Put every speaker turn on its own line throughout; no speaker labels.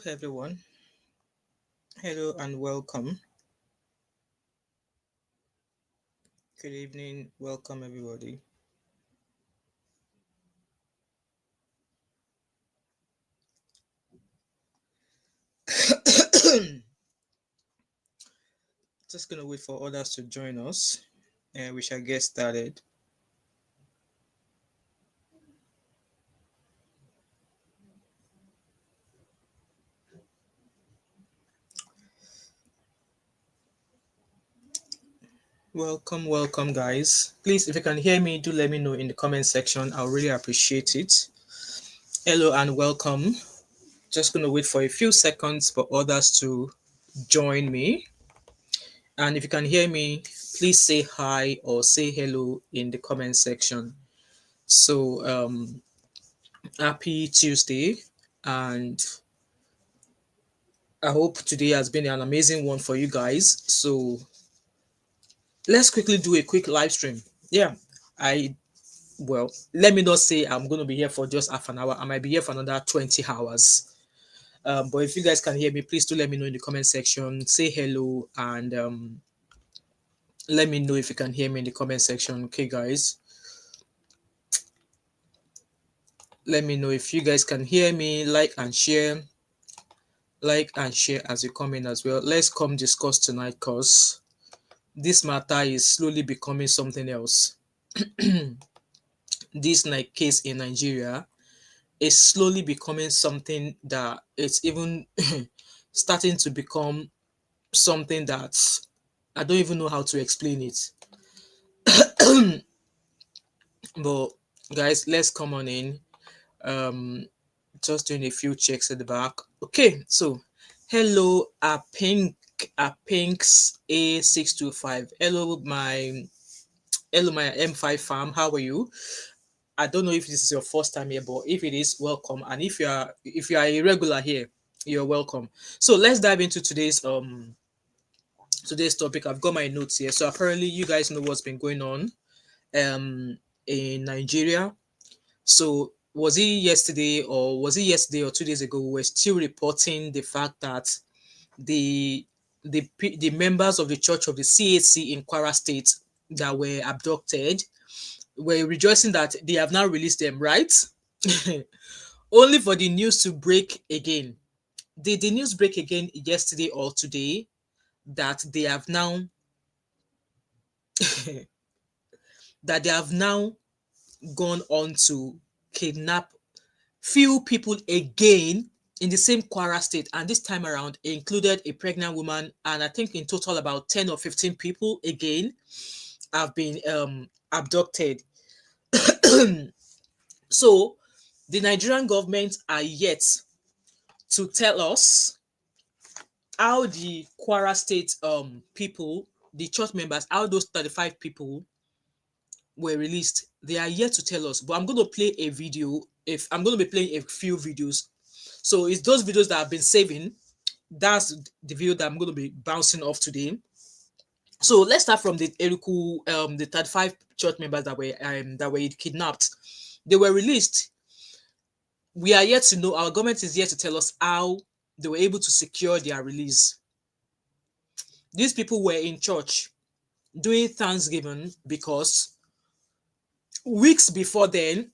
everyone. Hello and welcome. Good evening. Welcome, everybody. Just gonna wait for others to join us, and we shall get started. Welcome, guys. Please, if you can hear me, do let me know in the comment section. I'll really appreciate it. Hello and welcome. Just gonna wait for a few seconds for others to join me. And if you can hear me, please say hi or say hello in the comment section. So, happy Tuesday, and I hope today has been an amazing one for you guys. So, let's quickly do a quick live stream. Yeah, I let me not say I'm going to be here for just half an hour. I might be here for another 20 hours. But if you guys can hear me, please do let me know in the comment section. Say hello and let me know if you can hear me in the comment section. Okay, guys. Let me know if you guys can hear me. Like and share. Like and share as you come in as well. Let's come discuss tonight because this matter is slowly becoming something else. This like case in Nigeria is slowly becoming something that it's even starting to become something that I don't even know how to explain it. But guys, let's come on in. Um, just doing a few checks at the back. Okay, so hello, Pinks A625. Hello, my M5 fam. How are you? I don't know if this is your first time here, but if it is, welcome. And if you are a regular here, you're welcome. So let's dive into today's topic. I've got my notes here. So apparently you guys know what's been going on in Nigeria. So was it yesterday or 2 days ago? We were still reporting the fact that the the members of the Church of the CAC in Kwara State that were abducted were rejoicing that they have now released them, right? Only for the news to break again. Did the news break again yesterday or today that they have now that they have now gone on to kidnap few people again in the same Kwara state, and this time around included a pregnant woman, and I think in total about 10 or 15 people again have been abducted. So the Nigerian government are yet to tell us how the Kwara State people, the church members, how those 35 people were released. They are yet to tell us, but I'm going to play a video. If I'm going to be playing a few videos, so it's those videos that I've been saving. That's the video that I'm going to be bouncing off today. So let's start from the Eriku, the 35 church members that were kidnapped. They were released. We are yet to know. Our government is yet to tell us how they were able to secure their release. These people were in church doing Thanksgiving because weeks before then,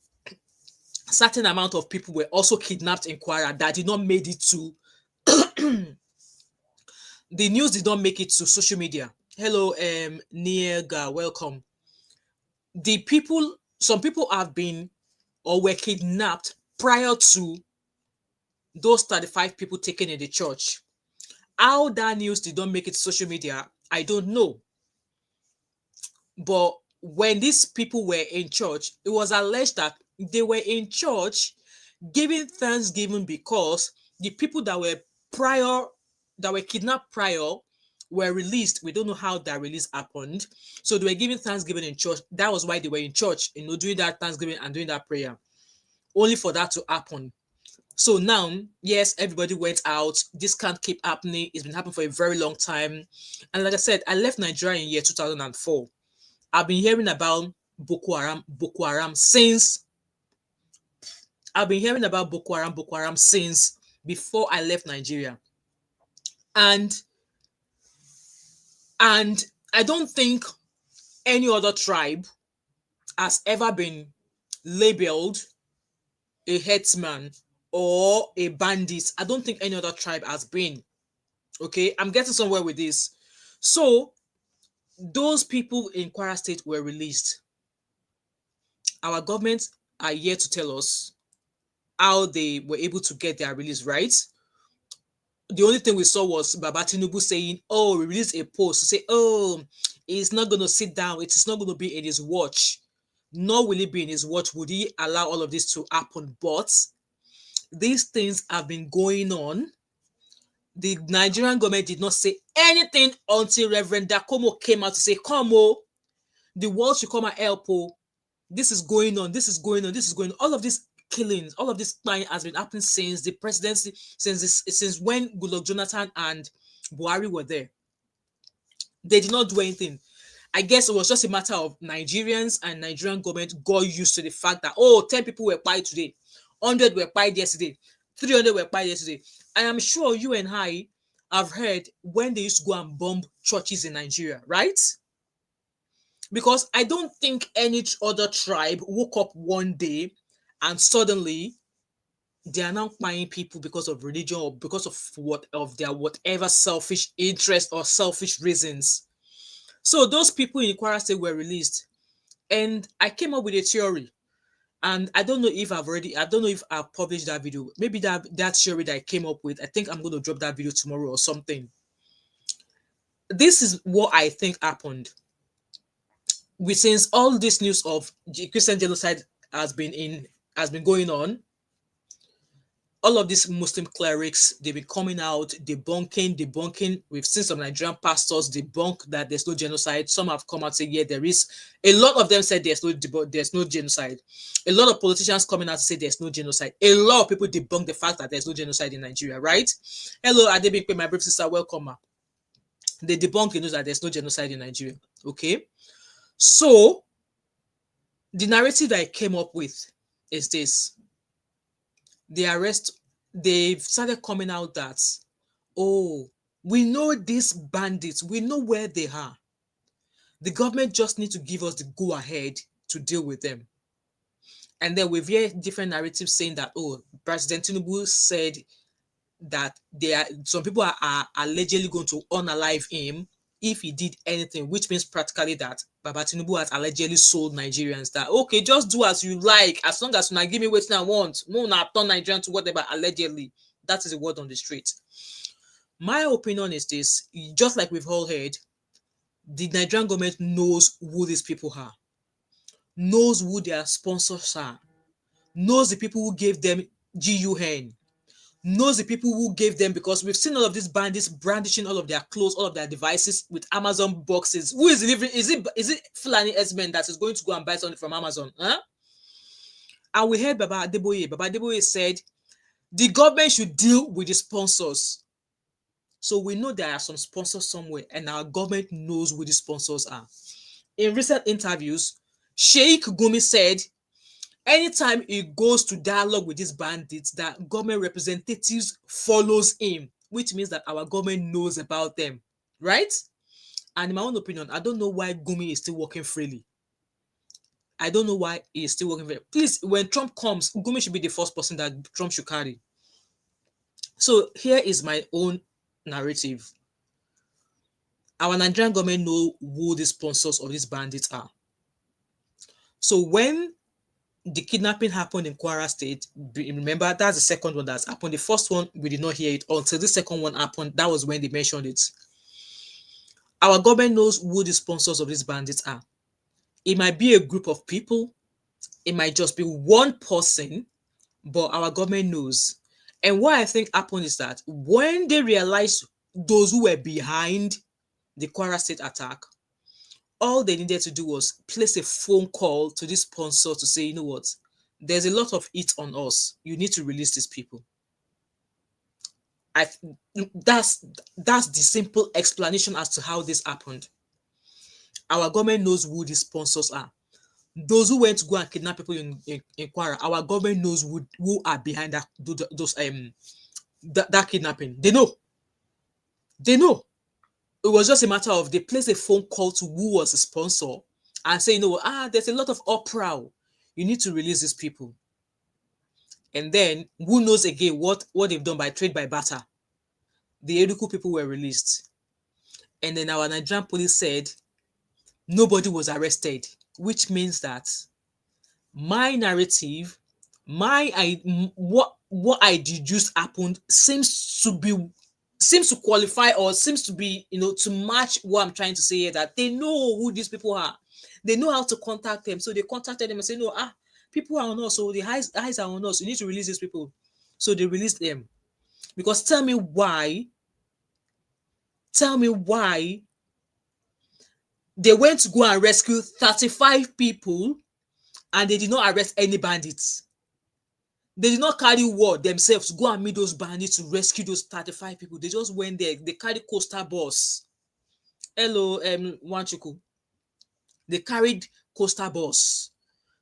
certain amount of people were also kidnapped in Kwara that did not make it to the news, did not make it to social media. Hello, Niega, welcome. Some people have been or were kidnapped prior to those 35 people taken in the church. How that news did not make it to social media, I don't know. But when these people were in church, it was alleged that they were in church giving thanksgiving because the people that were kidnapped prior were released. We don't know how that release happened. So they were giving thanksgiving in church. That was why they were in church, doing that thanksgiving and doing that prayer, only for that to happen. So now, yes, everybody went out. This can't keep happening. It's been happening for a very long time. And like I said, I left Nigeria in year 2004. I've been hearing about Boko Haram since before I left Nigeria. And and I don't think any other tribe has ever been labeled a herdsman or a bandit. I don't think any other tribe has been. Okay, I'm getting somewhere with this. So those people in Kwara State were released. Our government are here to tell us how they were able to get their release, right? The only thing we saw was Baba Tinubu saying, oh, we released a post to say, oh, he's not going to sit down. It is not going to be in his watch. Nor will it be in his watch. Would he allow all of this to happen? But these things have been going on. The Nigerian government did not say anything until Reverend Dakomo came out to say, come, oh, the world should come and help, oh. This is going on, this is going on, this is going on. All of these killings, all of this crime has been happening since the presidency, since when Goodluck Jonathan and Buhari were there. They did not do anything. I guess it was just a matter of Nigerians and Nigerian government got used to the fact that, oh, 10 people were quiet today, 100 were quiet yesterday, 300 were quiet yesterday. And I'm sure you and I have heard when they used to go and bomb churches in Nigeria, right? Because I don't think any other tribe woke up one day and suddenly they are now buying people because of religion or because of their whatever selfish interest or selfish reasons. So those people in Kwara State were released, and I came up with a theory. And I don't know if I've published that video. Maybe that theory that I came up with, I think I'm going to drop that video tomorrow or something. This is what I think happened. Since all this news of Christian genocide has been going on, all of these Muslim clerics, they've been coming out debunking. We've seen some Nigerian pastors debunk that there's no genocide. Some have come out saying, yeah, there is. A lot of them said there's no genocide. A lot of politicians coming out to say there's no genocide. A lot of people debunk the fact that there's no genocide in Nigeria, right? Hello, Adebimpe, my brave sister, welcome. They debunk the news that there's no genocide in Nigeria. Okay. So the narrative that I came up with is this. They've started coming out that, oh, we know these bandits, we know where they are. The government just need to give us the go ahead to deal with them. And then we've heard different narratives saying that, oh, President Tinubu said that some people are allegedly going to unalive him if he did anything, which means practically that Baba Tinubu has allegedly sold Nigerians that, okay, just do as you like, as long as you not give me what I want, no, not turn Nigerian to whatever, allegedly. That is the word on the street. My opinion is this, just like we've all heard, the Nigerian government knows who these people are, knows who their sponsors are, knows the people who gave them GUN, knows the people who gave them, because we've seen all of these bandits brandishing all of their clothes, all of their devices with Amazon boxes. Who is delivering? Is it Fulani Herdsmen that is going to go and buy something from Amazon? Huh? And we heard Baba Adeboye. Baba Adeboye said the government should deal with the sponsors. So we know there are some sponsors somewhere, and our government knows who the sponsors are. In recent interviews, Sheik Gumi said anytime he goes to dialogue with these bandits, that government representatives follows him, which means that our government knows about them, right? And in my own opinion, I don't know why Gumi is still working freely. I don't know why he is still working freely. Please, when Trump comes, Gumi should be the first person that Trump should carry. So here is my own narrative. Our Nigerian government know who the sponsors of these bandits are. So when the kidnapping happened in Kwara State, remember, that's the second one that's happened. The first one, we did not hear it until the second one happened. That was when they mentioned it. Our government knows who the sponsors of these bandits are. It might be a group of people. It might just be one person, but our government knows. And what I think happened is that when they realized those who were behind the Kwara State attack, all they needed to do was place a phone call to this sponsor to say, you know what, there's a lot of heat on us. You need to release these people. That's the simple explanation as to how this happened. Our government knows who the sponsors are. Those who went to go and kidnap people in Kwara, our government knows who are behind those that kidnapping. They know. They know. It was just a matter of they placed a phone call to who was a sponsor and say, there's a lot of uproar. You need to release these people. And then who knows again what they've done by trade by barter. The Eruku people were released. And then our Nigerian police said nobody was arrested, which means that my narrative, what I deduced happened seems to qualify or seems to be, to match what I'm trying to say here, that they know who these people are. They know how to contact them. So they contacted them and said, no, people are on us. So the eyes are on us. You need to release these people. So they released them. Because tell me why they went to go and rescue 35 people and they did not arrest any bandits. They did not carry war themselves to go and meet those bandits to rescue those 35 people. They just went there. They carried coastal bus. Hello, Wanchuku. They carried coastal bus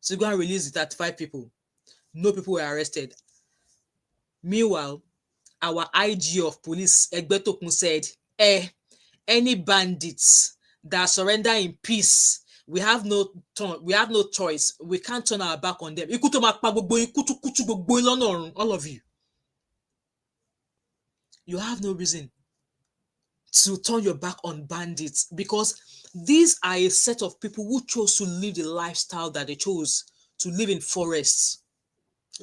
to go and release the 35 people. No people were arrested. Meanwhile, our IG of police, Egbetokun, said, any bandits that surrender in peace, we have no choice. We can't turn our back on them. All of you. You have no reason to turn your back on bandits, because these are a set of people who chose to live the lifestyle that they chose to live in forests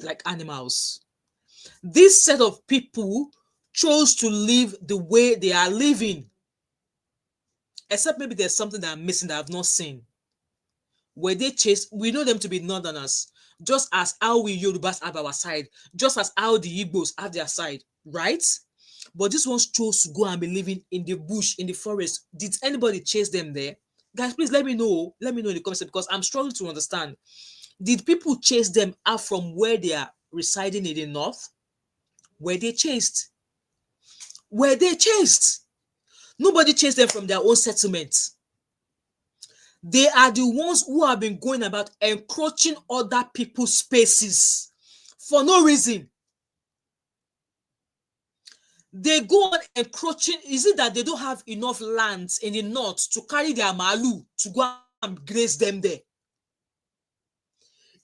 like animals. This set of people chose to live the way they are living. Except maybe there's something that I'm missing that I've not seen. Were they chased? We know them to be northerners, just as how we Yorubas have our side, just as how the Igbos have their side, right? But these ones chose to go and be living in the bush, in the forest. Did anybody chase them there? Guys, please let me know. Let me know in the comments, because I'm struggling to understand. Did people chase them out from where they are residing in the north? Were they chased? Were they chased? Nobody chased them from their own settlement. They are the ones who have been going about encroaching other people's spaces for no reason. They go on encroaching. Is it that they don't have enough lands in the north to carry their malu to go and graze them there?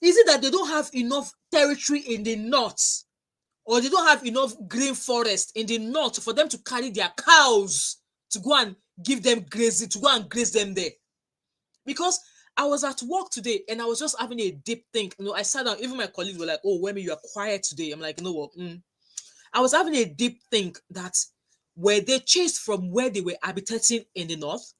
Is it that they don't have enough territory in the north, or they don't have enough green forest in the north for them to carry their cows to go and give them grazing, to go and graze them there? Because I was at work today and I was just having a deep think. I sat down, even my colleagues were like, oh, Wemi, you are quiet today. I'm like, you know what? I was having a deep think that were they chased from where they were habitating in the north?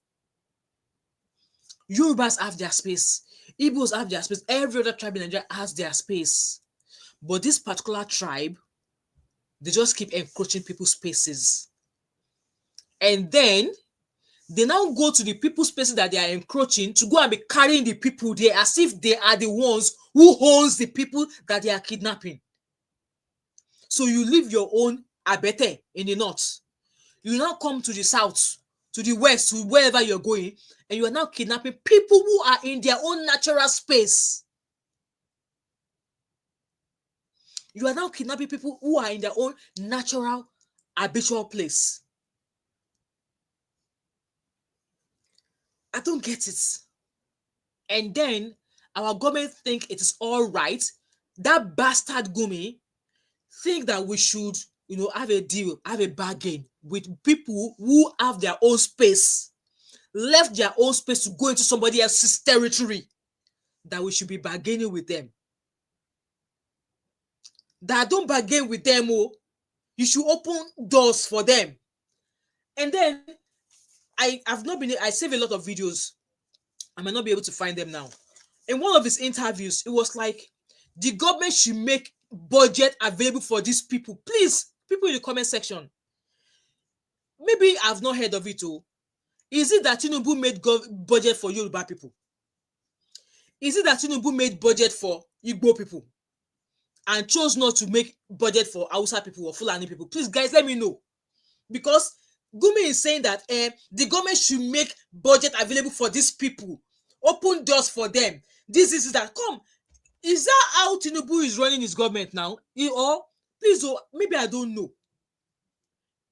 Yorubas have their space. Igbos have their space. Every other tribe in Nigeria has their space. But this particular tribe, they just keep encroaching people's spaces. And then they now go to the people's spaces that they are encroaching to go and be carrying the people there as if they are the ones who owns the people that they are kidnapping. So you leave your own abete in the north. You now come to the south, to the west, to wherever you're going, and you are now kidnapping people who are in their own natural space. You are now kidnapping people who are in their own natural, habitual place. I don't get it. And then our government think it is all right. That bastard Gumi think that we should, have a deal, have a bargain with people who have their own space, left their own space to go into somebody else's territory, that we should be bargaining with them. That don't bargain with them, you should open doors for them. And then I save a lot of videos. I might not be able to find them now. In one of his interviews, it was like, the government should make budget available for these people. Please, people in the comment section, maybe I've not heard of it. Is it that Tinubu made budget for Yoruba people? Is it that Tinubu made budget for Igbo people and chose not to make budget for Hausa people or Fulani people? Please, guys, let me know. Because Gumi is saying that the government should make budget available for these people, open doors for them. This is that. Come, is that how Tinubu is running his government now? Or please, maybe I don't know.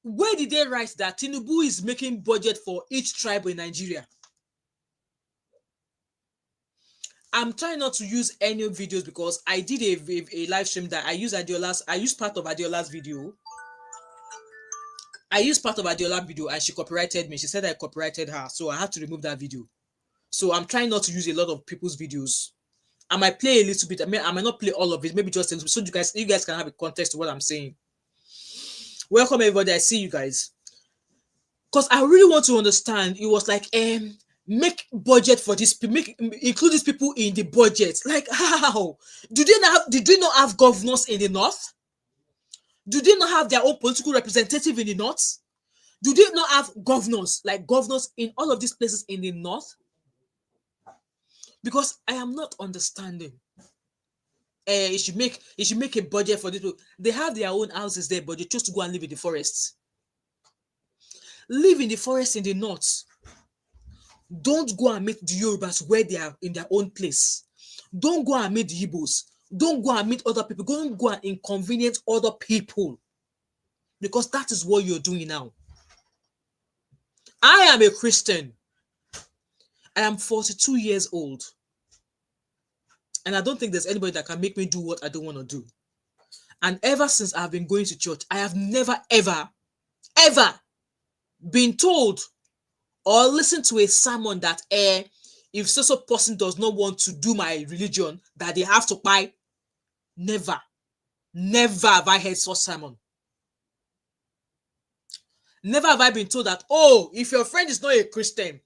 Where did they write that Tinubu is making budget for each tribe in Nigeria? I'm trying not to use any videos because I did a live stream that I used part of Adiola's video. I used part of Adiola's video and she copyrighted me. She said I copyrighted her, so I had to remove that video. So I'm trying not to use a lot of people's videos. I might play a little bit. I might not play all of it, maybe just a little, so you guys can have a context to what I'm saying. Welcome everybody. I see you guys. Because I really want to understand. It was like, make budget for this, include these people in the budget. Like, how? Did they not have governors in the north? Do they not have their own political representative in the north? Do they not have governors in all of these places in the north? Because I am not understanding. It should make a budget for these people. They have their own houses there, but they chose to go and live in the forests. Live in the forest in the north. Don't go and meet the Yorubas where they are in their own place. Don't go and meet the Igbos. Don't go and meet other people. Don't go and inconvenience other people. Because that is what you're doing now. I am a Christian. I am 42 years old. And I don't think there's anybody that can make me do what I don't want to do. And ever since I've been going to church, I have never, ever, ever been told or listened to a sermon that if so person does not want to do my religion, that they have to buy. Never. Never have I heard such sermon. Never have I been told that, oh, if your friend is not a Christian,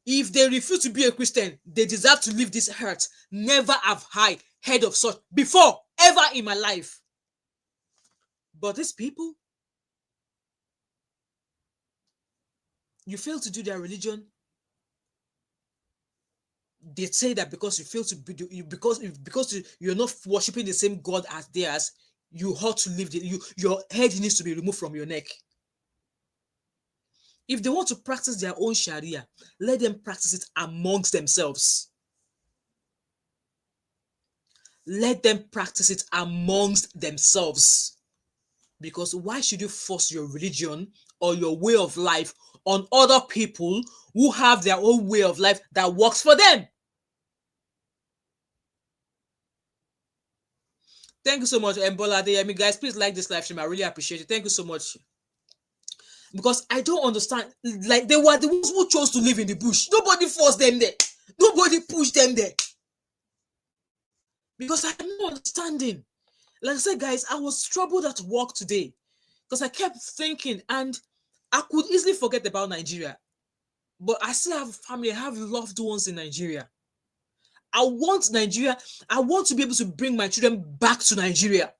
if they refuse to be a Christian, they deserve to leave this earth. Never have I heard of such before, ever in my life. But these people, you fail to do their religion. They say that because you fail to be, because you're not worshiping the same God as theirs, you ought to leave your head needs to be removed from your neck. If they want to practice their own Sharia, let them practice it amongst themselves. Let them practice it amongst themselves. Because why should you force your religion or your way of life on other people who have their own way of life that works for them? Thank you so much, Mbola Adeyemi. Guys, please like this live stream. I really appreciate it. Thank you so much. Because I don't understand. Like, they were the ones who chose to live in the bush. Nobody forced them there. Nobody pushed them there. Because I'm not understanding. Like I said, guys, I was troubled at work today. Because I kept thinking, and I could easily forget about Nigeria. But I still have family. I have loved ones in Nigeria. I want Nigeria. I want to be able to bring my children back to Nigeria.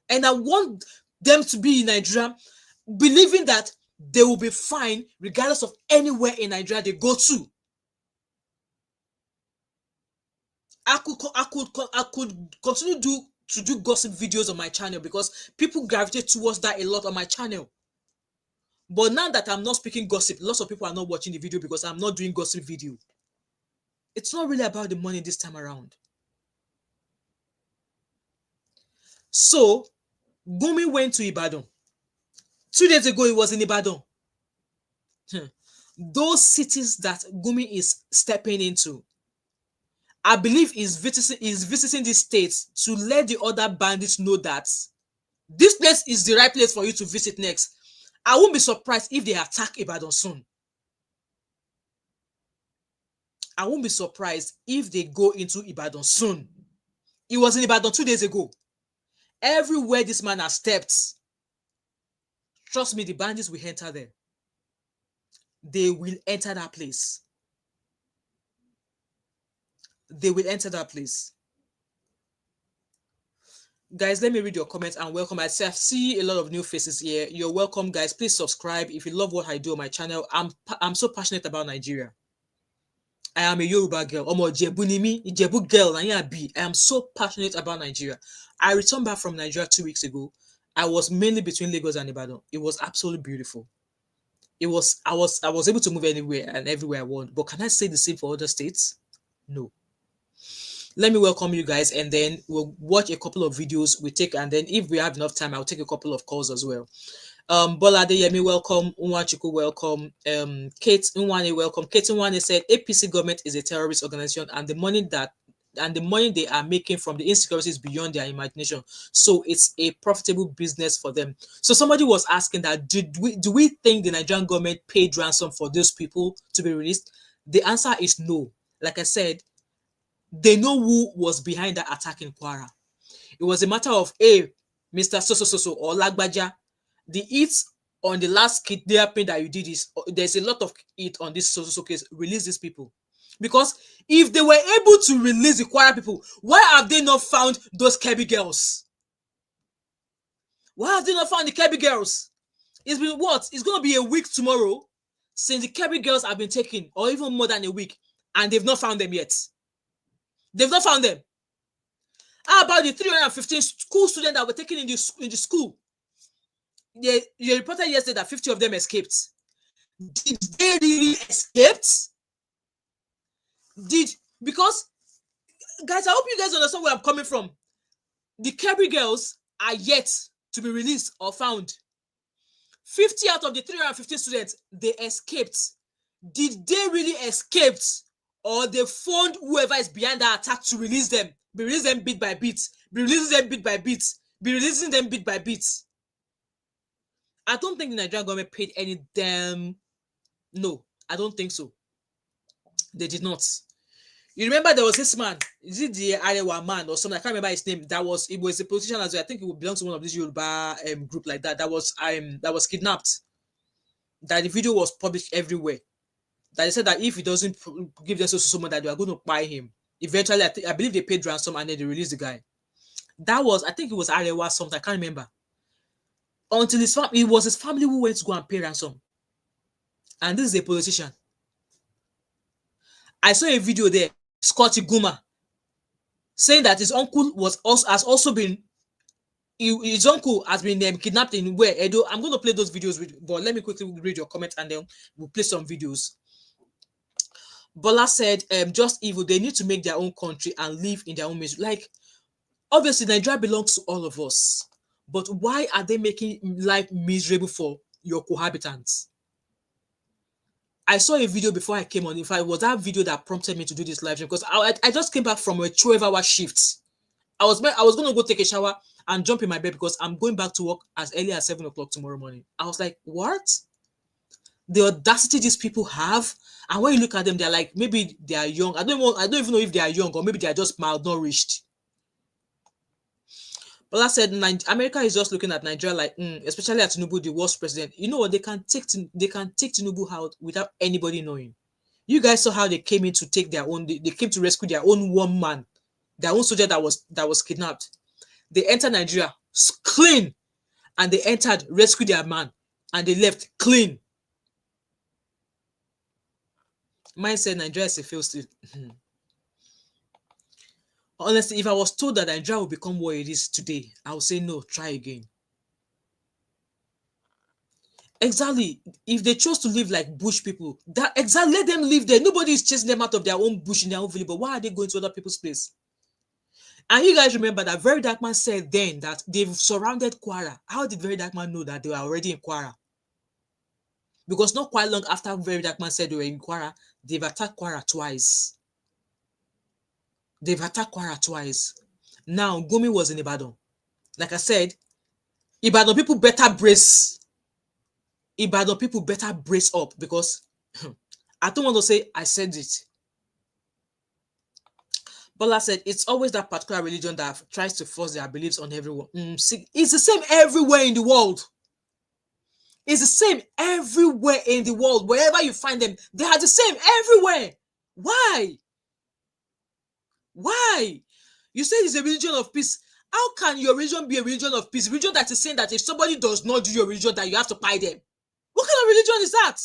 And I want them to be in Nigeria, believing that they will be fine regardless of anywhere in Nigeria they go to. I could continue to do gossip videos on my channel because people gravitate towards that a lot on my channel. But now that I'm not speaking gossip, lots of people are not watching the video because I'm not doing gossip video. It's not really about the money this time around. So, Gumi went to Ibadan. 2 days ago, he was in Ibadan. Those cities that Gumi is stepping into, I believe is visiting these states to let the other bandits know that this place is the right place for you to visit next. I won't be surprised if they attack Ibadan soon. I won't be surprised if they go into Ibadan soon. He was in Ibadan 2 days ago. Everywhere this man has stepped, trust me, the bandits will enter there. They will enter that place. They will enter that place. Guys, let me read your comments and welcome. I see a lot of new faces here. You're welcome, guys. Please subscribe if you love what I do on my channel. I'm so passionate about Nigeria. I am a Yoruba girl. I'm a Ijebu girl. I am so passionate about Nigeria. I returned back from Nigeria 2 weeks ago. I was mainly between Lagos and Ibadan. It was absolutely beautiful. I was able to move anywhere and everywhere I want. But can I say the same for other states? No. Let me welcome you guys, and then we'll watch a couple of videos. And then if we have enough time, I'll take a couple of calls as well. Bola Adeyemi, welcome. Unwachuku, welcome. Kate Nwane, welcome. Kate Nwane said APC government is a terrorist organization, and the money they are making from the insecurity is beyond their imagination. So it's a profitable business for them. So somebody was asking that do we think the Nigerian government paid ransom for those people to be released? The answer is no. Like I said, they know who was behind that attack in Kwara. It was a matter of, hey, Mr. So or Lagbaja, the hits on the last kidnapping that you did is there's a lot of it on this so case. Release these people. Because if they were able to release the Kwara people, why have they not found those Kebbi girls? Why have they not found the Kebbi girls? It's been what? It's going to be a week tomorrow since the Kebbi girls have been taken, or even more than a week, and they've not found them yet. They've not found them. How about the 315 school students that were taken in the school? They reported yesterday that 50 of them escaped. Did they really escape? Because, guys, I hope you guys understand where I'm coming from. The Kebbi girls are yet to be released or found. 50 out of the 315 students, they escaped. Did they really escape? Or they found whoever is behind that attack to release them? Be releasing them bit by bit. Be releasing them bit by bit. Be releasing them bit by bit. I don't think the Nigerian government paid any damn. No, I don't think so. They did not. You remember there was this man, is it the Arewa man or something? I can't remember his name. It was a politician as well. I think it would belong to one of these Yoruba group like that. That was kidnapped. That the video was published everywhere. That they said that if he doesn't give them so much, that they are going to buy him. Eventually, I believe they paid ransom and then they released the guy. I think it was Arewa something. I can't remember. Until it was his family who went to go and pay ransom. And this is a politician. I saw a video there, Scotty Guma, saying that his uncle has also been kidnapped in where Edo. I'm going to play those videos, but let me quickly read your comment and then we'll play some videos. Bola said, just evil. They need to make their own country and live in their own misery. Like, obviously, Nigeria belongs to all of us. But why are they making life miserable for your cohabitants? I saw a video before I came on. In fact, it was that video that prompted me to do this live stream because I just came back from a 12-hour shift. I was going to go take a shower and jump in my bed because I'm going back to work as early as 7 o'clock tomorrow morning. I was like, what? The audacity these people have. And when you look at them, they're like, maybe they are young. I don't even know if they are young or maybe they are just malnourished. Bola said America is just looking at Nigeria like, especially at Tinubu, the worst president. You know what? They can take Tinubu out without anybody knowing. You guys saw how they came in to take their own. They came to rescue their own one man, their own soldier that was kidnapped. They entered Nigeria clean, and they entered rescue their man, and they left clean. Mine said Nigeria is a failed state. Honestly, if I was told that Nigeria will become what it is today, I would say no, try again. Exactly. If they chose to live like bush people, let them live there. Nobody is chasing them out of their own bush in their own village, but why are they going to other people's place? And you guys remember that Very Dark Man said then that they've surrounded Kwara. How did Very Dark Man know that they were already in Kwara? Because not quite long after Very Dark Man said they were in Kwara, they've attacked Kwara twice. Now, Gumi was in Ibadan. Like I said, Ibadan people better brace. Ibadan people better brace up because I don't want to say I said it. Bola said it's always that particular religion that tries to force their beliefs on everyone. See, it's the same everywhere in the world. It's the same everywhere in the world. Wherever you find them, they are the same everywhere. Why? Why? You say it's a religion of peace. How can your religion be a religion of peace? A religion that is saying that if somebody does not do your religion, that you have to buy them. What kind of religion is that?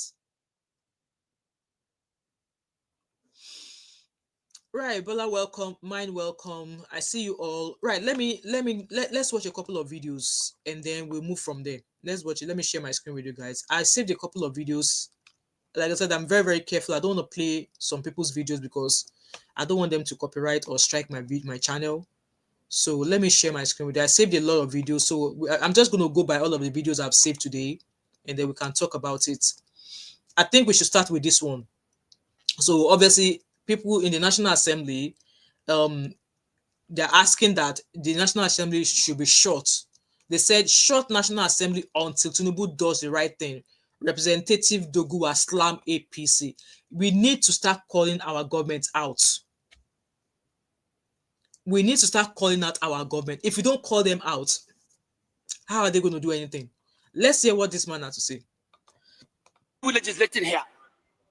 Right, Bola, welcome. Mine, welcome. I see you all. Right, let's watch a couple of videos and then we'll move from there. Let's watch it. Let me share my screen with you guys. I saved a couple of videos. Like I said, I'm very, very careful. I don't want to play some people's videos because I don't want them to copyright or strike my channel. So let me share my screen with you. I saved a lot of videos, so I'm just going to go by all of the videos I've saved today, and then we can talk about it. I think we should start with this one. So obviously, people in the National Assembly, um, they're asking that the National Assembly should be short. They said short National Assembly until Tinubu does the right thing. Representative Doguwa slam APC. We need to start calling our government out. We need to start calling out our government. If we don't call them out, how are they going to do anything? Let's hear what this man has to say.
Legislating here.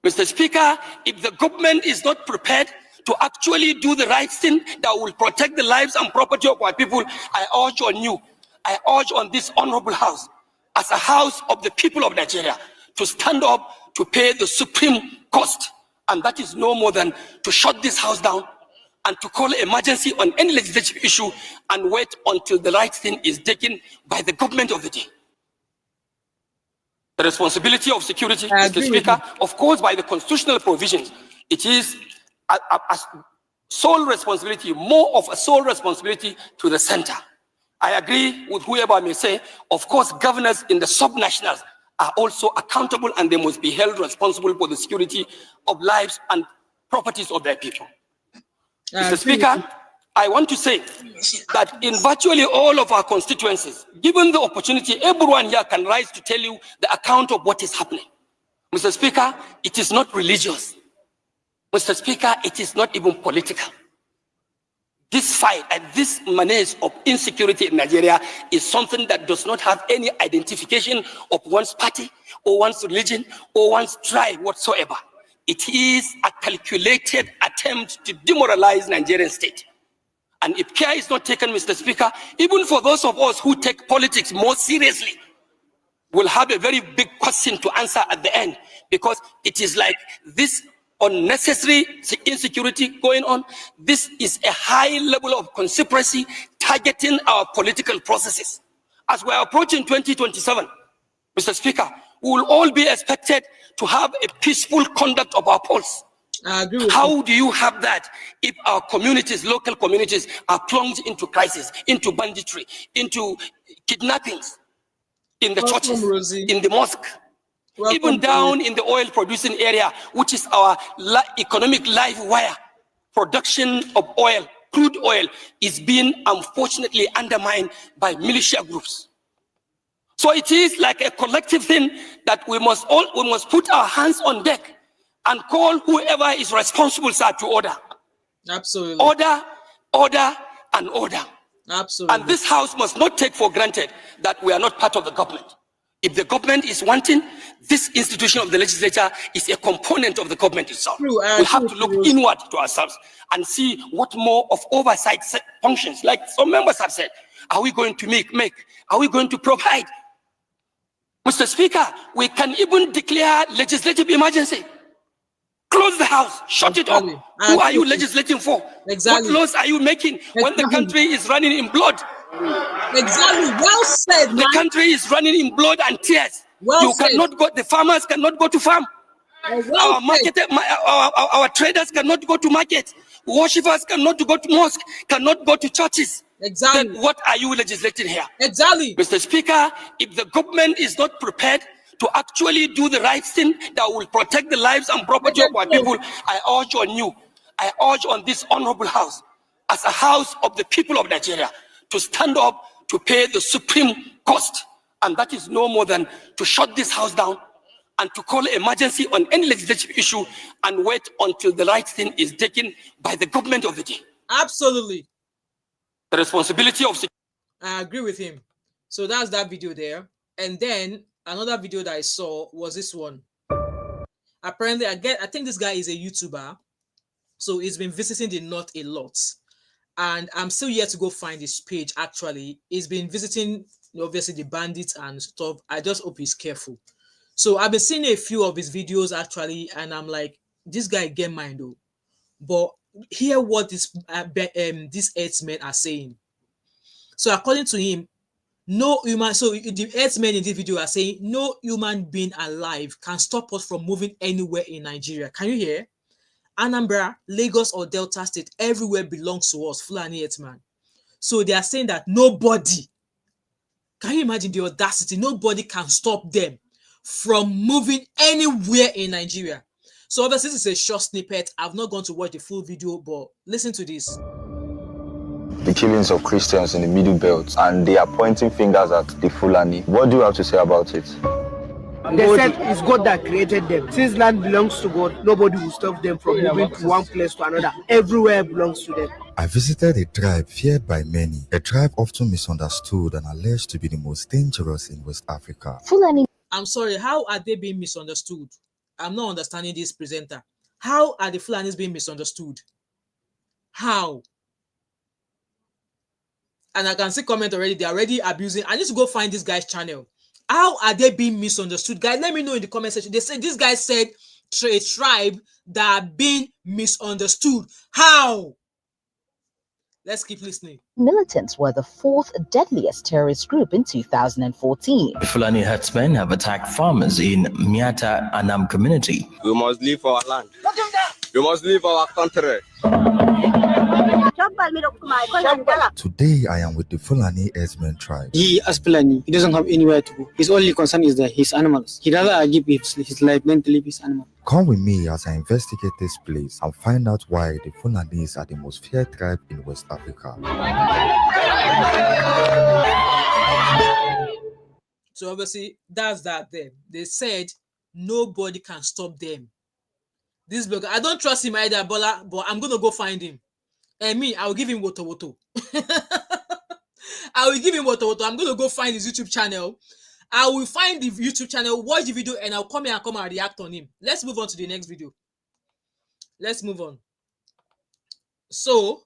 Mr. Speaker, if the government is not prepared to actually do the right thing that will protect the lives and property of our people, I urge on you, I urge on this honorable house, as a house of the people of Nigeria, to stand up to pay the supreme cost. And that is no more than to shut this house down and to call emergency on any legislative issue and wait until the right thing is taken by the government of the day. The responsibility of security, Mr. Speaker, of course, by the constitutional provisions, it is a sole responsibility, more of a sole responsibility to the center. I agree with whoever may say, of course, governors in the subnationals are also accountable and they must be held responsible for the security of lives and properties of their people. Mr. Speaker, I want to say that in virtually all of our constituencies, given the opportunity, everyone here can rise to tell you the account of what is happening. Mr. Speaker, it is not religious. Mr. Speaker, it is not even political. This fight and this menace of insecurity in Nigeria is something that does not have any identification of one's party or one's religion or one's tribe whatsoever. It is a calculated attempt to demoralize Nigerian state. And if care is not taken, Mr. Speaker, even for those of us who take politics more seriously, we'll have a very big question to answer at the end, because it is like this unnecessary insecurity going on. This is a high level of conspiracy targeting our political processes. As we're approaching 2027, Mr. Speaker, we will all be expected to have a peaceful conduct of our polls. How do you have that if our communities, local communities, are plunged into crisis, into banditry, into kidnappings in the churches, in the mosque, even down in the oil producing area, which is our economic life wire? Production of oil, crude oil, is being unfortunately undermined by militia groups. So it is like a collective thing that we must put our hands on deck and call whoever is responsible, sir, to order.
Absolutely.
Order, and order.
Absolutely.
And this house must not take for granted that we are not part of the government. If the government is wanting, this institution of the legislature is a component of the government itself. We have to look inward to ourselves and see what more of oversight functions, like some members have said, are we going to make? Are we going to provide? Mr. Speaker, we can even declare legislative emergency. Close the house, shut it up. Who are you legislating for?
Exactly.
What laws are you making when the country is running in blood?
Exactly. Well said, man.
The country is running in blood and tears. You cannot go, the farmers cannot go to farm. Our traders cannot go to market. Worshippers cannot go to mosque, cannot go to churches.
Exactly.
Then what are you legislating here?
Exactly.
Mr. Speaker, if the government is not prepared to actually do the right thing that will protect the lives and property of our people, I urge on you, I urge on this honorable house, as a house of the people of Nigeria, to stand up to pay the supreme cost. And that is no more than to shut this house down and to call emergency on any legislative issue and wait until the right thing is taken by the government of the day.
Absolutely.
The responsibility of security.
I agree with him. So that's that video there. And then another video that I saw was this one. Apparently, I think this guy is a YouTuber. So he's been visiting the north a lot. And I'm still yet to go find his page, actually. He's been visiting, obviously, the bandits and stuff. I just hope he's careful. So I've been seeing a few of his videos, actually, and I'm like, this guy get mine, though. But hear what these herdsmen are saying. So according to him, no human, so the herdsmen in this video are saying no human being alive can stop us from moving anywhere in Nigeria. Can you hear? Anambra, Lagos, or Delta State, everywhere belongs to us, Fulani herdsmen. So they are saying that nobody, can you imagine the audacity? Nobody can stop them from moving anywhere in Nigeria. So obviously this is a short snippet. I've not gone to watch the full video, but listen to this.
The killings of Christians in the Middle Belt, and they are pointing fingers at the Fulani. What do you have to say about it?
They said it's God that created them. Since land belongs to God, nobody will stop them from moving to one place to another. Everywhere belongs to them.
I visited a tribe feared by many, a tribe often misunderstood and alleged to be the most dangerous in West Africa.
Fulani. I'm sorry, how are they being misunderstood? I'm not understanding this presenter. How are the Fulanis being misunderstood? How? And I can see comment already. They're already abusing. I need to go find this guy's channel. How are they being misunderstood? Guys, let me know in the comment section. They said this guy said a tribe that are being misunderstood. How? Let's keep listening.
Militants were the fourth deadliest terrorist group in 2014.
The Fulani herdsmen have attacked farmers in Miata Anam community.
We must leave our land. We must leave our country.
Today I am with the Fulani Herdsmen tribe.
He, as Fulani, he doesn't have anywhere to go. His only concern is that his animals. He rather give his life than to leave his animal.
Come with me as I investigate this place and find out why the Fulanis are the most feared tribe in West Africa.
So obviously, that's that there. They said nobody can stop them. This blogger, I don't trust him either, Bola, but I'm going to go find him. And me, I will give him woto. I will give him woto. I'm going to go find his YouTube channel. I will find the YouTube channel, watch the video, and I'll come here and react on him. Let's move on to the next video. Let's move on. So,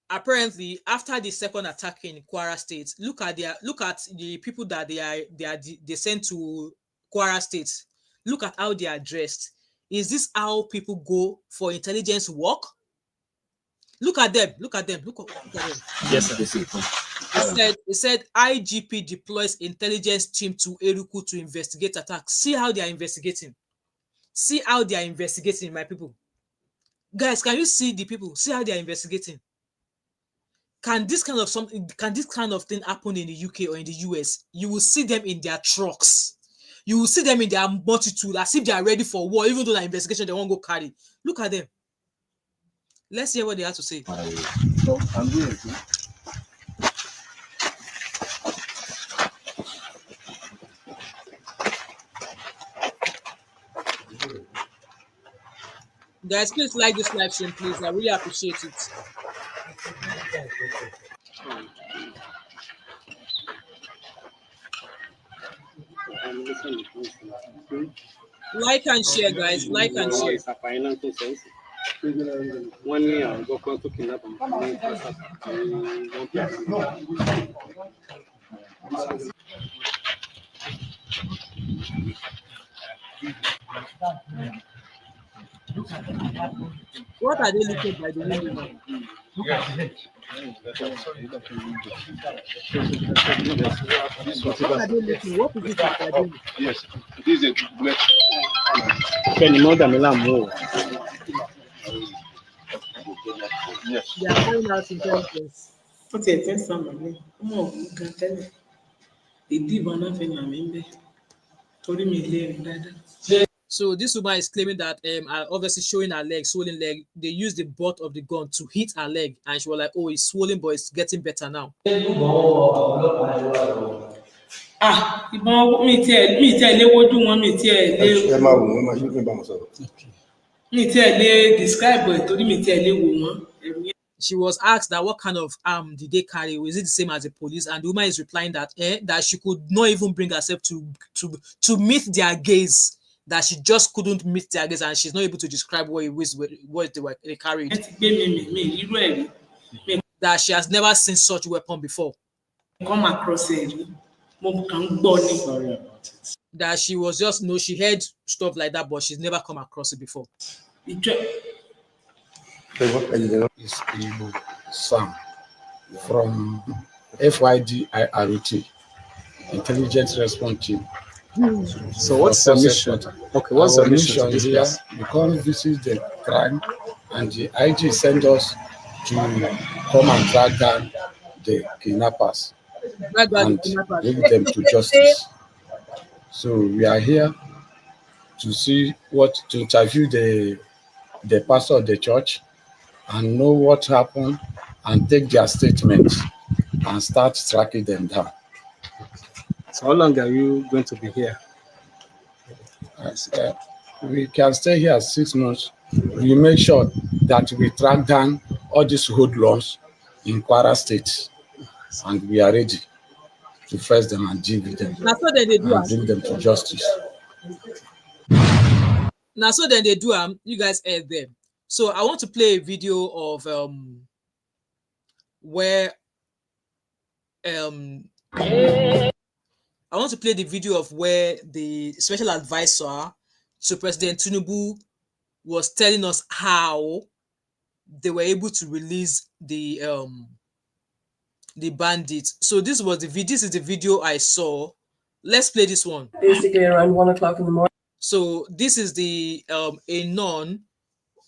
apparently, after the second attack in Kwara State, look at the people that they sent to Kwara State. Look at how they are dressed. Is this how people go for intelligence work? Look at them. Look at them. Look at them.
Yes, sir.
It said IGP deploys intelligence team to Eruku to investigate attacks. See how they are investigating. See how they are investigating, my people. Guys, can you see the people? See how they are investigating. Can this kind of thing happen in the UK or in the US? You will see them in their trucks. You will see them in their multitude as if they are ready for war, even though the investigation they won't go carry. Look at them. Let's hear what they have to say. Guys, please like this live stream, please. I really appreciate it. Like and share, guys. Like and share. What are they looking by the window now? What are they looking? What is it that they're doing?
Yes, this is a black. Yes.
They are carrying out intelligence. So this woman is claiming that obviously showing her leg, swollen leg, they used the butt of the gun to hit her leg, and she was like, oh, it's swollen, but it's getting better now. She was asked that what kind of arm did they carry? Is it the same as the police? And the woman is replying that that she could not even bring herself to meet their gaze. That she just couldn't meet their gaze, and she's not able to describe what they carried. That she has never seen such weapon before.
Come across it.
That she was just she heard stuff like that, but she's never come across it before.
Is Sam from FYDIROT, Intelligence Response Team.
So what's the mission? Okay, what's the mission
here? We come visit the crime, and the IG sent us to come and track down the kidnappers and bring them to justice. So we are here to see to interview the pastor of the church and know what happened and take their statements and start tracking them down.
So how long are you going to be here?
We can stay here 6 months. We make sure that we track down all these hoodlums in Kwara State, and we are ready to face them and deal with them and bring them to justice.
Now, so then they do you guys heard them. So I want to play a video of where I want to play the video of where the special advisor to President Tinubu was telling us how they were able to release the bandits. So this was the video. This is the video I saw. Let's play this one.
Basically around 1 o'clock in the morning.
So this is the a nun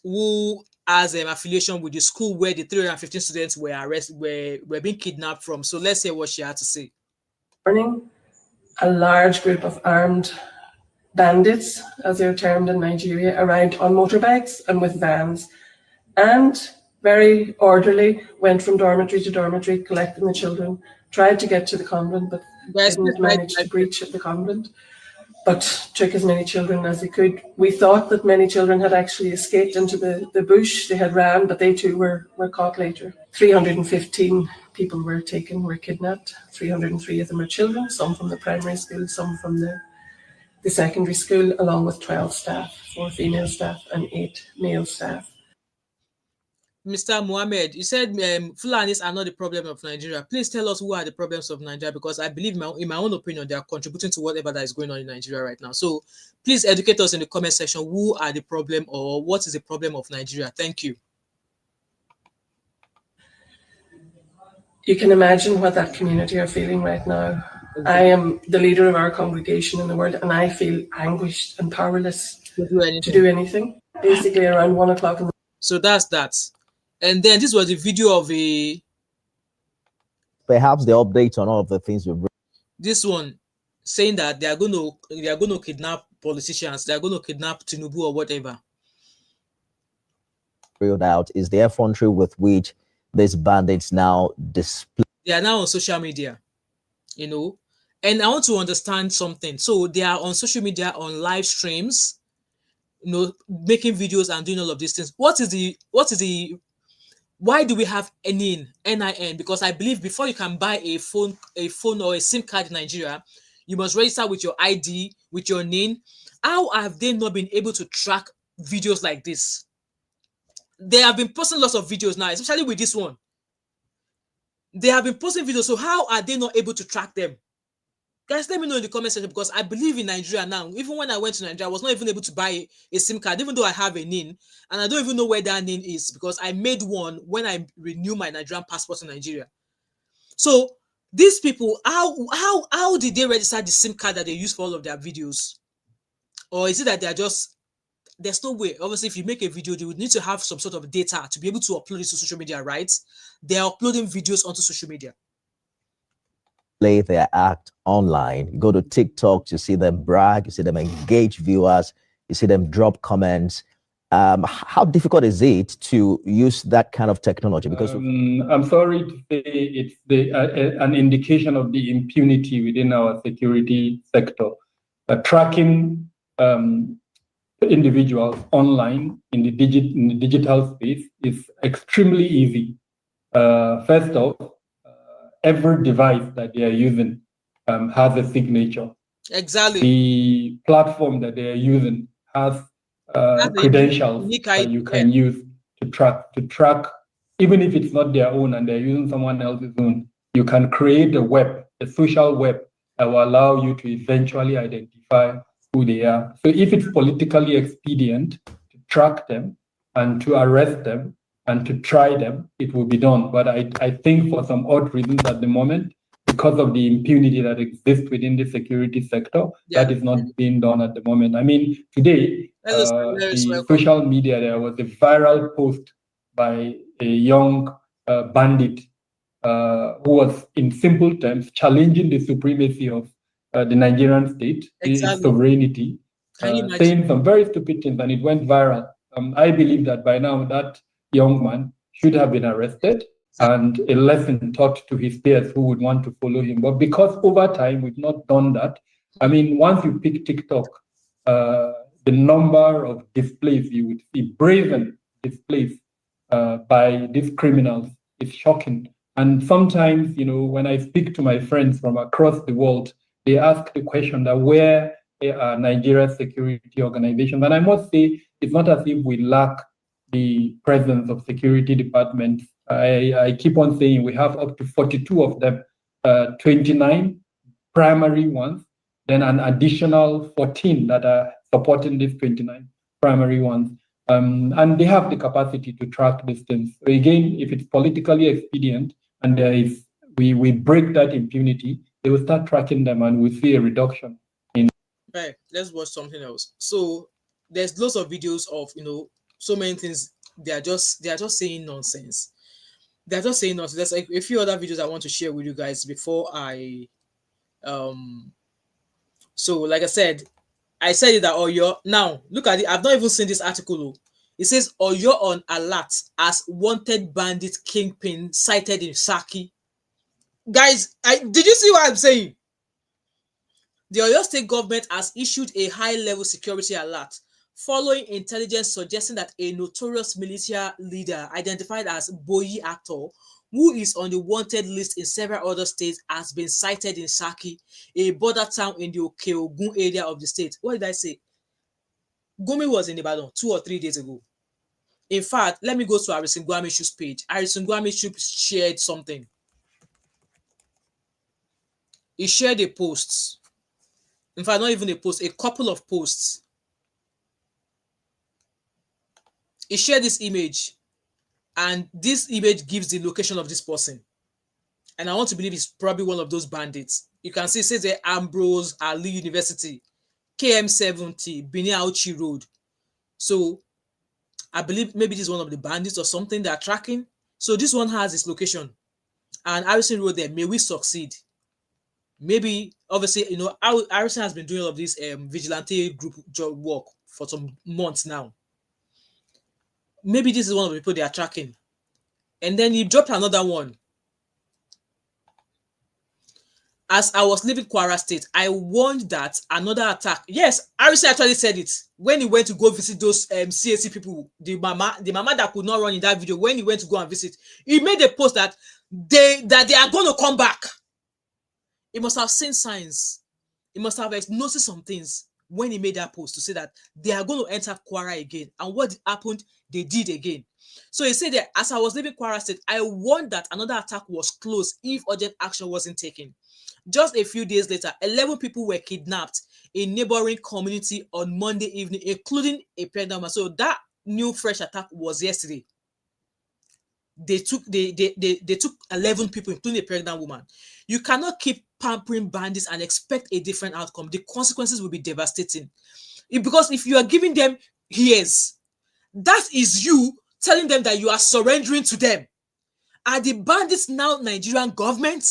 who has an affiliation with the school where the 315 students were arrested, were being kidnapped from. So let's hear what she had to say.
Morning, a large group of armed bandits, as they're termed in Nigeria, arrived on motorbikes and with vans, and very orderly went from dormitory to dormitory, collecting the children, tried to get to the convent, but didn't manage to breach the convent, but took as many children as they could. We thought that many children had actually escaped into the bush. They had ran, but they too were caught later. 315 people were kidnapped. 303 of them are children, some from the primary school, some from the secondary school, along with 12 staff, 4 female staff and 8 male staff.
Mr. Mohammed, you said Fulanis are not the problem of Nigeria. Please tell us who are the problems of Nigeria, because I believe, in my own opinion, they are contributing to whatever that is going on in Nigeria right now. So please educate us in the comment section who are the problem, or what is the problem of Nigeria. Thank you.
You can imagine what that community are feeling right now. I am the leader of our congregation in the world, and I feel anguished and powerless to do anything. Basically around 1 o'clock in the morning.
So that's that. And then this was the video of
perhaps the update on all of the things we've
this one saying that they are going to kidnap politicians, they are going to kidnap Tinubu or whatever.
Reeled out is the effrontery with which these bandits now display.
They are now on social media, and I want to understand something. So they are on social media, on live streams, making videos and doing all of these things. What is the why do we have NIN? Because I believe before you can buy a phone or a SIM card in Nigeria, you must register with your ID, with your NIN. How have they not been able to track videos like this? They have been posting lots of videos now, especially with this one. They have been posting videos, so how are they not able to track them? Guys, let me know in the comment section, because I believe in Nigeria now. Even when I went to Nigeria, I was not even able to buy a SIM card, even though I have a NIN, and I don't even know where that NIN is, because I made one when I renewed my Nigerian passport in Nigeria. So these people, how did they register the SIM card that they use for all of their videos? Or is it that there's no way? Obviously, if you make a video, they would need to have some sort of data to be able to upload it to social media, right? They are uploading videos onto social media.
Play their act online. You go to TikTok, you see them brag, you see them engage viewers, you see them drop comments. How difficult is it to use that kind of technology? Because
I'm sorry to say it's an indication of the impunity within our security sector. Tracking individuals online in the digital space is extremely easy. First off, every device that they are using has a signature.
Exactly.
The platform that they are using has credentials that you can use to track, even if it's not their own and they're using someone else's own. You can create a social web that will allow you to eventually identify who they are. So if it's politically expedient to track them and to arrest them and to try them, it will be done. But I think for some odd reasons at the moment, because of the impunity that exists within the security sector, that is not being done at the moment. I mean, today, the social media, there was a viral post by a young bandit who was, in simple terms, challenging the supremacy of the Nigerian state, its sovereignty, saying some very stupid things, and it went viral. I believe that by now that young man should have been arrested and a lesson taught to his peers who would want to follow him. But because over time we've not done that, I mean, once you pick TikTok, the number of displays you would see, brazen displays by these criminals, is shocking. And sometimes, you know, when I speak to my friends from across the world, they ask the question that where are Nigeria's security organizations? And I must say, it's not as if we lack the presence of security departments. I keep on saying we have up to 42 of them, 29 primary ones, then an additional 14 that are supporting these 29 primary ones. And they have the capacity to track these things. So again, if it's politically expedient and there is, we break that impunity, they will start tracking them and we'll see a reduction in.
Right, let's watch something else. So there's lots of videos of, you know, so many things. They are just saying nonsense. They're just saying nonsense. There's like a few other videos I want to share with you guys before I so like I said it that Oyo. Now look at it. I've not even seen this article. It says Oyo on alert as wanted bandit kingpin sighted in Saki. Guys, did you see what I'm saying? The Oyo State government has issued a high-level security alert following intelligence suggesting that a notorious militia leader identified as Boyi Actor, who is on the wanted list in several other states, has been sighted in Saki, a border town in the Okeogun area of the state. What did I say? Gumi was in Ibadan 2 or 3 days ago. In fact, let me go to Harrison Gwamishu's page. Harrison Gwamishu shared something. He shared a post. In fact, not even a post, a couple of posts. He shared this image, and this image gives the location of this person. And I want to believe it's probably one of those bandits. You can see it says there Ambrose Ali University, KM70, Bini Auchi Road. So I believe maybe this is one of the bandits or something they are tracking. So this one has its location. And Harrison wrote there, may we succeed. Maybe, obviously, you know, Harrison has been doing all of this vigilante group job work for some months now. Maybe this is one of the people they are tracking. And then he dropped another one. As I was leaving Kwara State, I warned that another attack. Yes, Harrison actually said it when he went to go visit those CAC people, the mama that could not run in that video. When he went to go and visit, he made a post that they are going to come back. He must have seen signs. He must have noticed some things when he made that post to say that they are going to enter Kwara again. And what happened, they did again. So he said that as I was leaving Kwara State, I warned that another attack was close if urgent action wasn't taken. Just a few days later, 11 people were kidnapped in neighboring community on Monday evening, including a pregnant woman. So that new fresh attack was yesterday. They took 11 people, including a pregnant woman. You cannot keep pampering bandits and expect a different outcome. The consequences will be devastating. Because if you are giving them ears, that is you telling them that you are surrendering to them. Are the bandits now Nigerian government?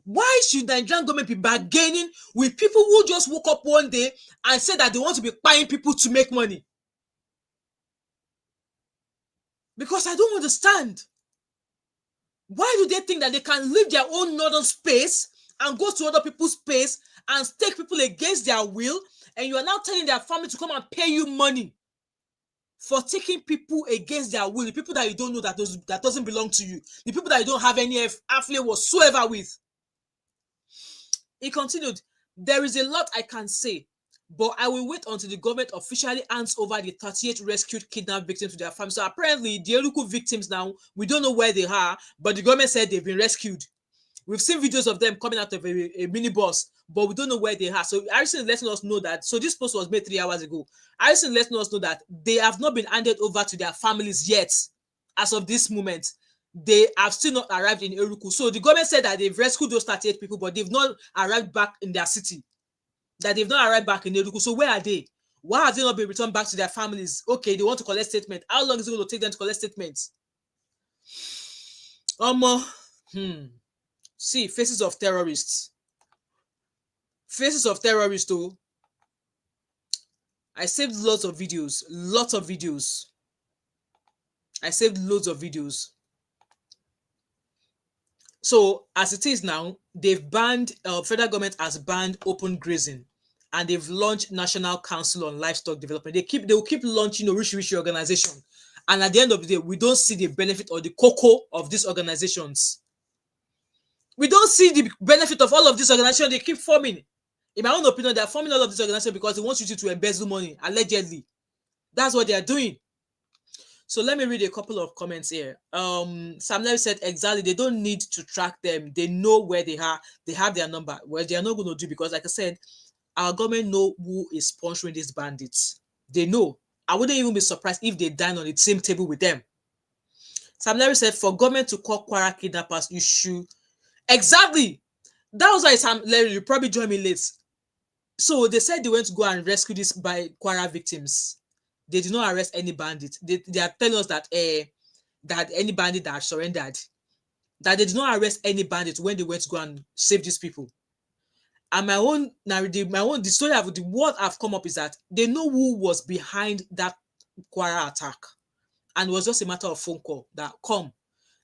Why should Nigerian government be bargaining with people who just woke up one day and said that they want to be buying people to make money? Because I don't understand. Why do they think that they can leave their own northern space and go to other people's space and take people against their will, and you are now telling their family to come and pay you money for taking people against their will, the people that you don't know that doesn't belong to you, the people that you don't have any affiliate whatsoever with. He continued, there is a lot I can say, but I will wait until the government officially hands over the 38 rescued kidnapped victims to their families. So apparently, the Eruku victims now, we don't know where they are, but the government said they've been rescued. We've seen videos of them coming out of a minibus, but we don't know where they are. So Harrison is letting us know that, so this post was made 3 hours ago. Harrison letting us know that they have not been handed over to their families yet. As of this moment, they have still not arrived in Eruku. So the government said that they've rescued those 38 people, but they've not arrived back in their city. That they've not arrived back in Eruku. So where are they? Why have they not been returned back to their families? Okay, they want to collect statement. How long is it going to take them to collect statements? See, faces of terrorists. Faces of terrorists, too. I saved lots of videos. Lots of videos. I saved loads of videos. So, as it is now, they've banned, federal government has banned open grazing, and they've launched National Council on Livestock Development. They will keep launching rich organization. And at the end of the day, we don't see the benefit or the cocoa of these organizations. We don't see the benefit of all of these organizations. They keep forming. In my own opinion, they are forming all of these organizations because they want you to embezzle money, allegedly. That's what they are doing. So let me read a couple of comments here. Sam Larry said, exactly, they don't need to track them. They know where they are. They have their number. Well, they are not going to do, because like I said, our government know who is sponsoring these bandits. They know. I wouldn't even be surprised if they dine on the same table with them. Sam Larry said, for government to call Kwara kidnappers, you should... Exactly. That was why Sam Larry, you probably joined me late. So they said they went to go and rescue these Kwara victims. They did not arrest any bandit. They are telling us that that any bandit that surrendered, that they did not arrest any bandit when they went to go and save these people. And my own narrative, the story of the word I've come up is that they know who was behind that Kwara attack, and it was just a matter of phone call that come,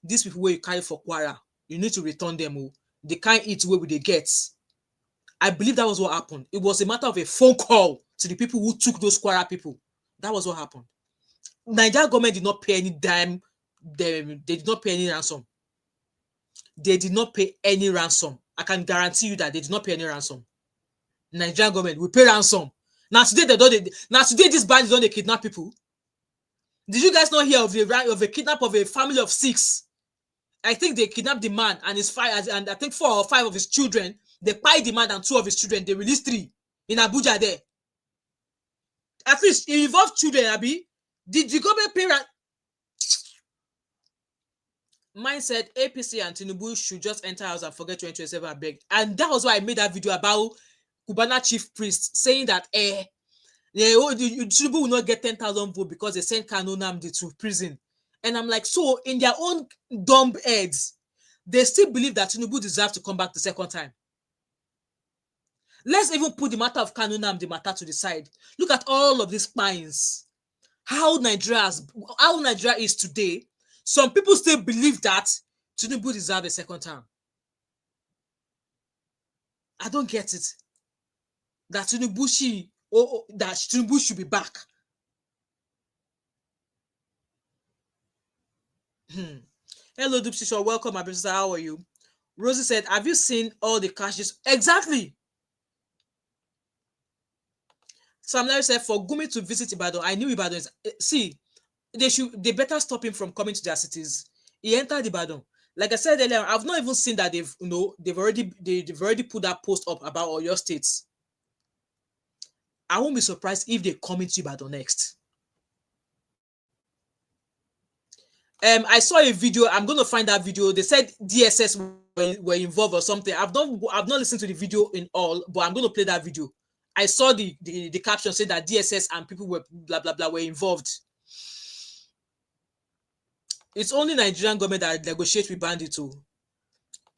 these people where you carry for Kwara, you need to return them. They can't eat where they get. I believe that was what happened. It was a matter of a phone call to the people who took those Kwara people. That was what happened. Nigeria government did not pay any dime. They did not pay any ransom. They did not pay any ransom. I can guarantee you that they did not pay any ransom. Nigerian government will pay ransom. Now today these bandits don't they kidnap people. Did you guys not hear of a kidnap of a family of 6? I think they kidnapped the man and his 5, and I think 4 or 5 of his children. They pied the man and 2 of his children. They released 3 in Abuja there. At least it involved children, Abi. Did the government pay ransom? Mine said APC and Tinubu should just enter house and forget 2027 and beg. And that was why I made that video about Cubana chief priest saying that Tinubu will not get 10,000 votes because they sent Kanu Nnamdi to prison. And I'm like, so in their own dumb heads, they still believe that Tinubu deserves to come back the second time. Let's even put the matter of Kanu Nnamdi matter to the side. Look at all of these spines. How Nigeria is today. Some people still believe that Tinubu deserves a second term. I don't get it. That Tinubu should be back. Hello, Dupsisha. Welcome, my sister. How are you? Rosie said, have you seen all the cashes? Exactly. Sam Larry said, for Gumi to visit Ibadan, I knew Ibadan is... See, they better stop him from coming to their cities. He entered Ibadan. Like I said earlier, I've not even seen that they've already put that post up about all your states. I won't be surprised if they come into Ibadan next. I saw a video. I'm going to find that video. They said DSS were involved or something. I've not listened to the video in all, but I'm going to play that video. I saw the caption say that DSS and people were blah blah blah were involved. It's only Nigerian government that negotiates with bandits too.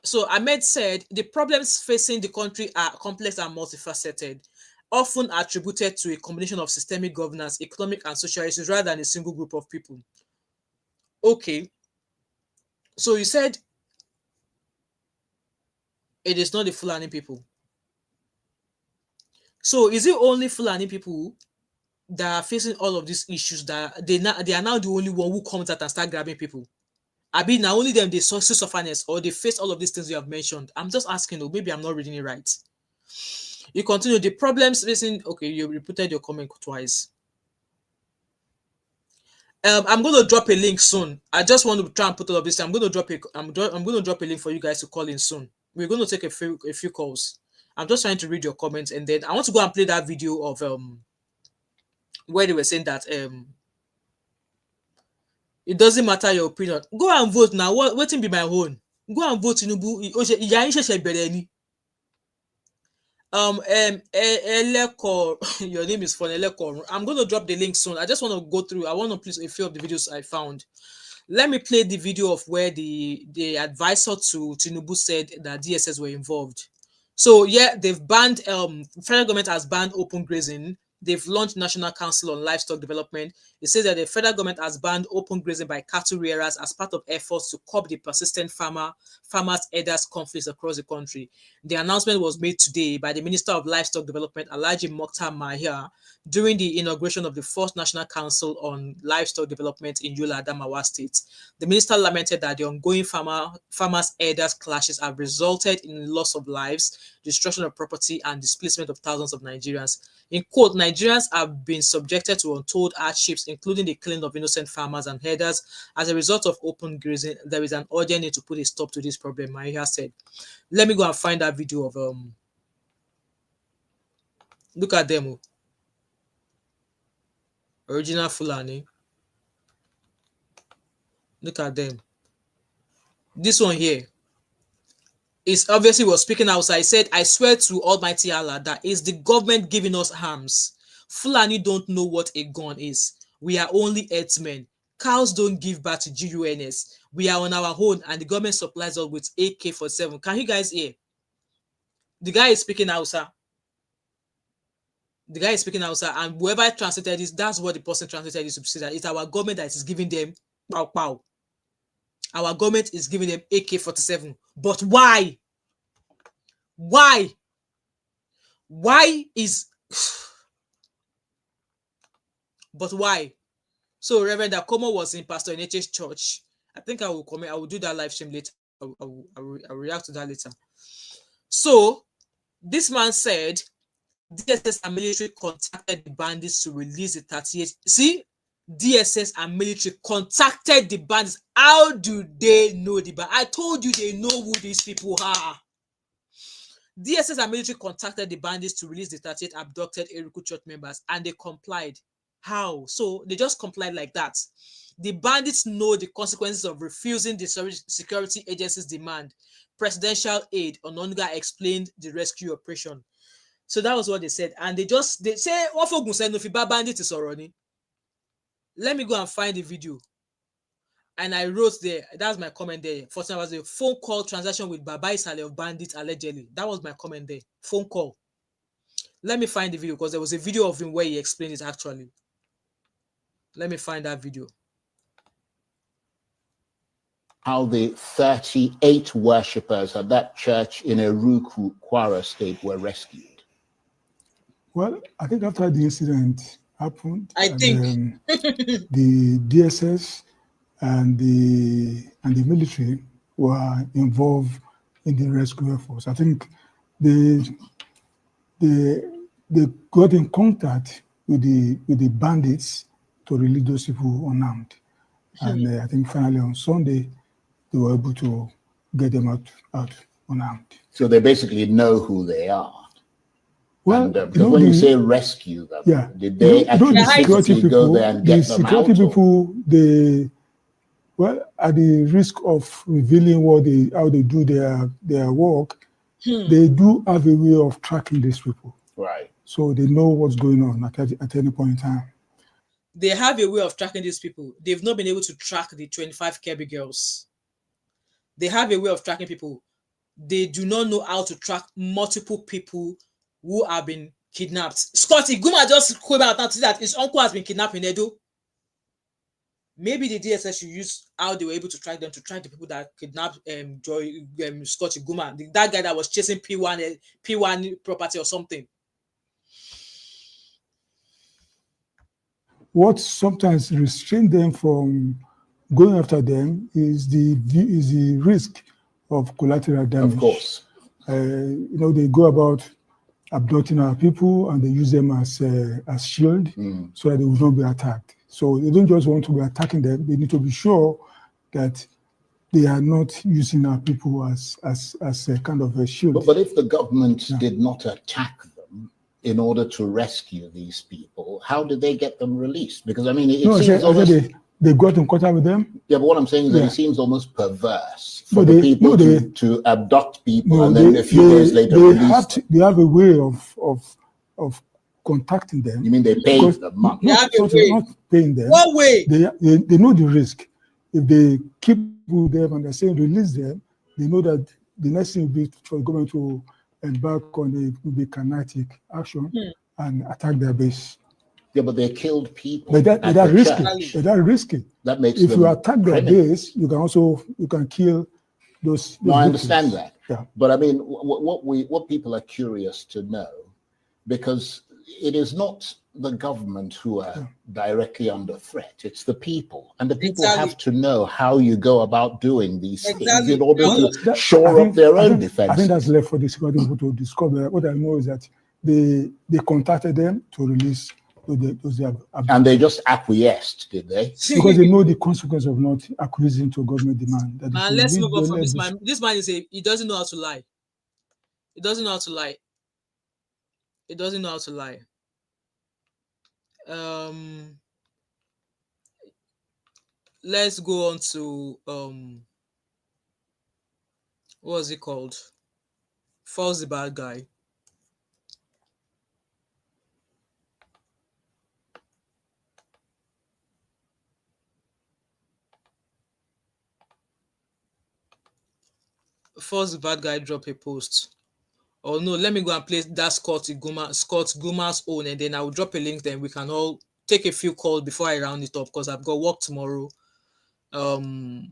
So Ahmed said the problems facing the country are complex and multifaceted, often attributed to a combination of systemic governance, economic and social issues rather than a single group of people. Okay. So you said it is not the Fulani people. So is it only Fulani people that are facing all of these issues that they are now the only one who comes out and start grabbing people? I mean, now only them they sufferness or they face all of these things you have mentioned. I'm just asking, maybe I'm not reading it right. You continue the problems facing. Okay, you repeated your comment twice. I'm going to drop a link soon. I just want to try and put all of this. I'm going to drop a link for you guys to call in soon. We're going to take a few calls. I'm just trying to read your comments, and then I want to go and play that video of where they were saying that it doesn't matter your opinion. Go and vote now. Waiting be my own. Go and vote Tinubu. Eleko, your name is for Eleko. I'm going to drop the link soon. I just want to go through. I want to please a few of the videos I found. Let me play the video of where the advisor to Tinubu said that DSS were involved. So yeah, they've banned federal government has banned open grazing. They've launched National Council on Livestock Development. It says that the federal government has banned open grazing by cattle rearers as part of efforts to curb the persistent farmers-herders conflicts across the country. The announcement was made today by the Minister of Livestock Development, Alhaji Mokhtar Mahia, during the inauguration of the first National Council on Livestock Development in Yola, Adamawa State. The minister lamented that the ongoing farmers-herders clashes have resulted in loss of lives, destruction of property, and displacement of thousands of Nigerians. In quote, Nigerians have been subjected to untold hardships, including the killing of innocent farmers and herders. As a result of open grazing, there is an urgent need to put a stop to this problem, Mahia said. Let me go and find that video of look at them. Original Fulani. Look at them. This one here is obviously was speaking outside. I said, I swear to Almighty Allah that is the government giving us arms. Fulani don't know what a gun is. We are only herdsmen. Cows don't give birth to GUNS. We are on our own and the government supplies us with AK-47. Can you guys hear? The guy is speaking outside. The guy is speaking outside, and whoever translated this, that's what the person translated this to say, that it's our government that is giving them pow pow. Our government is giving them AK-47. But why? Why? Why is... But why? So Reverend Akomo was in Pastor Eneche's church. I think I will comment. I will do that live stream later. I will react to that later. So this man said DSS and military contacted the bandits to release the 38. See, DSS and military contacted the bandits. How do they know the bandits? I told you they know who these people are. DSS and military contacted the bandits to release the 38 abducted Eruku church members, and they complied. How? So they just complied like that. The bandits know the consequences of refusing the security agency's demand. Presidential aid. Ononga explained the rescue operation. So that was what they said. And they say, Ofogun said, no, bandit is already. Let me go and find the video. And I wrote there, that's my comment there. First, was a phone call transaction with Baba Isale of bandits, allegedly. That was my comment there. Phone call. Let me find the video, because there was a video of him where he explained it actually. Let me find that video.
How the 38 worshippers at that church in Eruku, Kwara State were rescued.
Well, I think after the incident happened,
I think
the DSS and the military were involved in the rescue efforts. I think they got in contact with the bandits to release those people unarmed. And I think finally on Sunday, they were able to get them out unarmed.
So they basically know who they are.
Well,
and, because when you say rescue them,
yeah,
did they actually physically go there and get them out?
The security people, at the risk of revealing how they do their work, they do have a way of tracking these people.
Right.
So they know what's going on at any point in time.
They have a way of tracking these people. They've not been able to track the 25 Kirby girls. They have a way of tracking people. They do not know how to track multiple people who have been kidnapped. Scotty Guma just came out and said that his uncle has been kidnapped in Edo. Maybe the DSS should use how they were able to track them, to track the people that kidnapped Scotty Guma, that guy that was chasing P1 property or something.
What sometimes restrains them from going after them is the risk of collateral damage.
Of course.
They go about abducting our people and they use them as shield so that they will not be attacked. So they don't just want to be attacking them. They need to be sure that they are not using our people as a kind of a shield.
But if the government did not attack them in order to rescue these people, how did they get them released? Because I mean, it seems almost...
they got in contact with them.
Yeah, but what I'm saying is that it seems almost perverse for the people to abduct people and then a few days later release them.
They have a way of contacting them.
You mean they pay them money?
Not paying them.
What way?
They know the risk. If they keep with them and they say release them, they know that the next thing will be for the government to embark on a kinetic action and attack their base.
Yeah, but they killed people.
But that's risky. That's risky.
That makes
if
them
you attack their base, you can kill those.
No, I understand that.
Yeah.
But I mean, what people are curious to know, because it is not the government who are directly under threat. It's the people, and the people have to know how you go about doing these things in order to shore up their own defense.
I think that's left for the security people to discover. What I know is that they contacted them to release those
and they just acquiesced, did they?
Because they know the consequence of not acquiescing to government demand.
Man, let's move on from this man. This man he doesn't know how to lie. He doesn't know how to lie. He doesn't know how to lie. Let's go on to what was it called? False the bad guy. First, the bad guy drop a post. Oh no, let me go and play that Scott Guma's own, and then I will drop a link. Then we can all take a few calls before I round it up because I've got work tomorrow.
Nigeria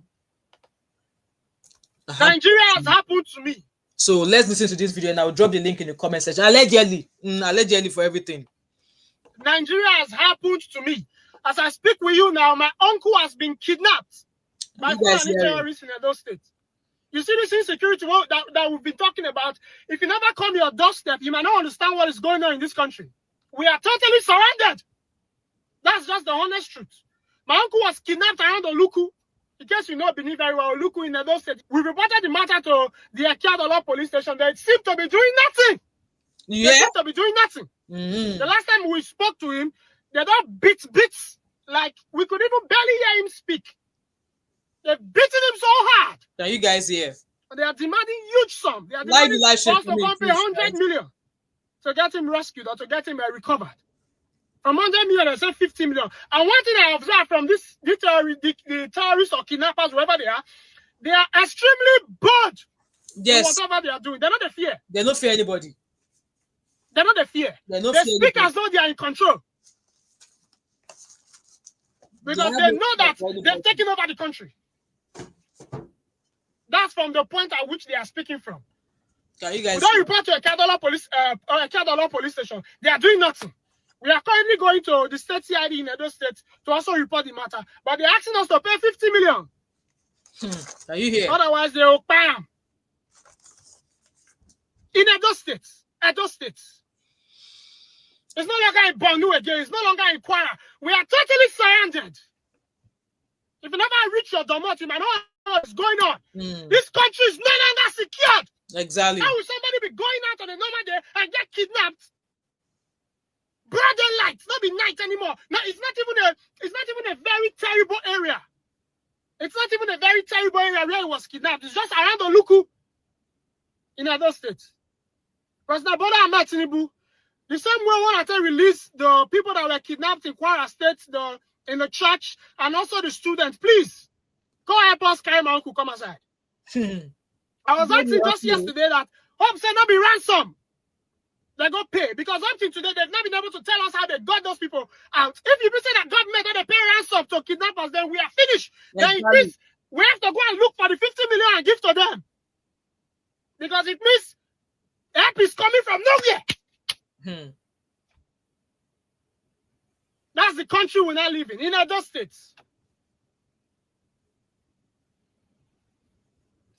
has happened to me.
So let's listen to this video, and I will drop the link in the comment section. Allegedly for everything.
Nigeria has happened to me. As I speak with you now, my uncle has been kidnapped by Fulani terrorists in Edo State. You see this insecurity that we've been talking about. If you never come to your doorstep, you might not understand what is going on in this country. We are totally surrounded. That's just the honest truth. My uncle was kidnapped around Oluku. In case you know Benin very well, Oluku in Edo State. We reported the matter to the Ekiadolo police station. They seem to be doing nothing.
Yeah.
They seem to be doing nothing. The last time we spoke to him, they don't beat bits. Like, we could even barely hear him speak. They've beaten him so hard.
Now you guys here.
They are demanding huge sum. They are demanding us to pay 100 million to get him rescued or to get him recovered. From 100 million, they say 50 million. And one thing I observed from the terrorists or kidnappers, wherever they are extremely bold.
Yes.
Whatever they are doing, they're not the fear.
They don't fear anybody.
They're not the fear.
They
speak as though they are in control. Because they know that they've taken over the country. That's from the point at which they are speaking from.
Can you guys
don't report to a Ekiadolo police station. They are doing nothing. We are currently going to the state CID in Edo State to also report the matter. But they're asking us to pay 50 million.
Are you here?
Otherwise, they will pay them. In Edo State. Edo State. It's no longer in Bornu again. It's no longer in Kwara. We are totally surrounded. If you never reach your domot, you might know what's going on. This country is no longer secured.
Exactly.
How will somebody be going out on a normal day and get kidnapped? Broad daylight, not be night anymore. No, it's not even a very terrible area. It's not even a very terrible area where he was kidnapped. It's just around Oluku in Edo State. President Bola Ahmed Tinubu, the same way when I release the people that were kidnapped in Kwara State, in the church, and also the students, please go help us carry my uncle come aside. I was asking just yesterday that Hope said not be ransom. They go pay because up to today they've not been able to tell us how they got those people out. If you say that government that they pay ransom to kidnap us, then we are finished. Then it means we have to go and look for the 50 million and give to them. Because it means help is coming from nowhere. That's the country we now live in Edo States.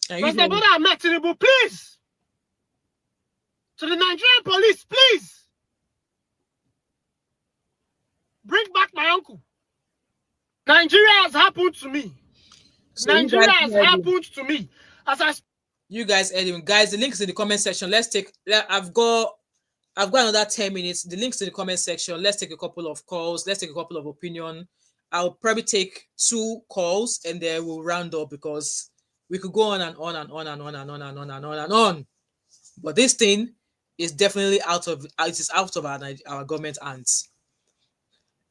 President Bola Ahmed Tinubu, please. To the Nigerian police, please. Bring back my uncle. Nigeria has happened to me. So Nigeria has happened to me.
You guys, guys, the links in the comment section. Let's take. I've got another 10 minutes. The links in the comment section. Let's take a couple of calls. Let's take a couple of opinion. I'll probably take 2 calls and then we'll round up because we could go on and on and on and on and on and on and on and on. But this thing is definitely out of our government hands.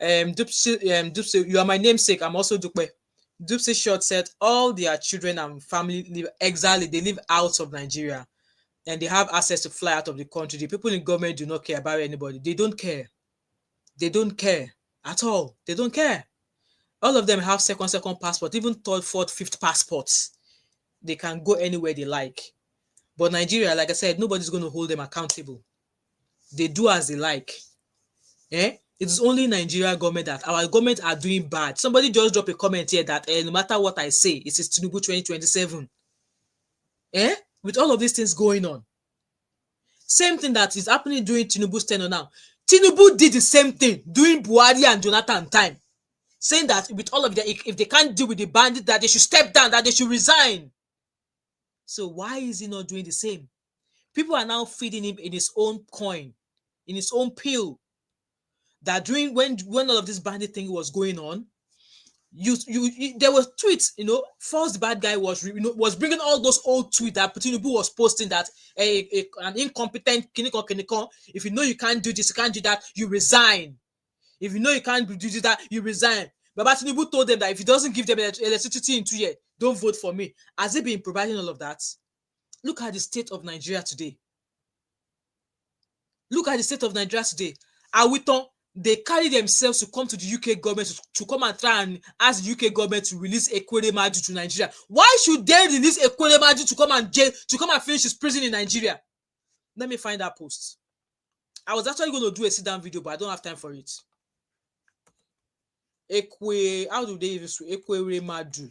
Dupse, you are my namesake. I'm also Dupe. Dupse Short said all their children and family live exile. They live out of Nigeria and they have access to fly out of the country. The people in government do not care about anybody. They don't care. They don't care at all. They don't care. All of them have second passport, even third, fourth, fifth passports. They can go anywhere they like. But Nigeria, like I said, nobody's going to hold them accountable. They do as they like. It's only Nigeria government that our government are doing bad. Somebody just drop a comment here that no matter what I say, it is Tinubu 2027. With all of these things going on. Same thing that is happening during Tinubu's tenure now. Tinubu did the same thing during Buhari and Jonathan time. Saying that with all of them, if they can't deal with the bandit, that they should step down, that they should resign. So why is he not doing the same? People are now feeding him in his own coin, in his own pill. That during when all of this bandit thing was going on, there were tweets, first bad guy was bringing all those old tweets that Tinubu was posting that an incompetent kinikon, if you know you can't do this, you can't do that, you resign. If you know you can't do that, you resign. Baba Tinubu told them that if he doesn't give them electricity in 2 years, don't vote for me. Has he been providing all of that? Look at the state of Nigeria today. Look at the state of Nigeria today. Awiton, they carry themselves to come to the UK government to come and try and ask the UK government to release Ekwere Madu to Nigeria. Why should they release Ekwere Madu to come and finish his prison in Nigeria? Let me find that post. I was actually going to do a sit-down video, but I don't have time for it. How do they even say Ekwere Madu?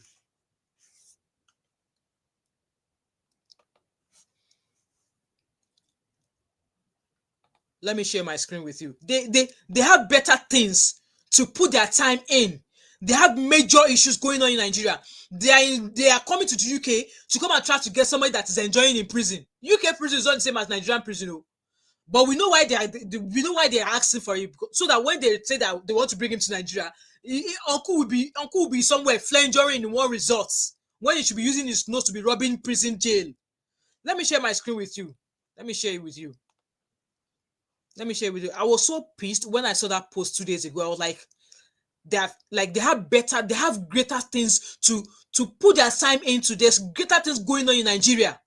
Let me share my screen with you. They have better things to put their time in. They have major issues going on in Nigeria. They are coming to the UK to come and try to get somebody that is enjoying in prison. UK prison is not the same as Nigerian prison, but we know why they are asking for it, so that when they say that they want to bring him to Nigeria, uncle will be somewhere flangering in one resort when he should be using his nose to be robbing prison jail. Let me share my screen with you. Let me share it with you. I was so pissed when I saw that post 2 days ago. I was like, they have greater things to put their time into. There's greater things going on in Nigeria,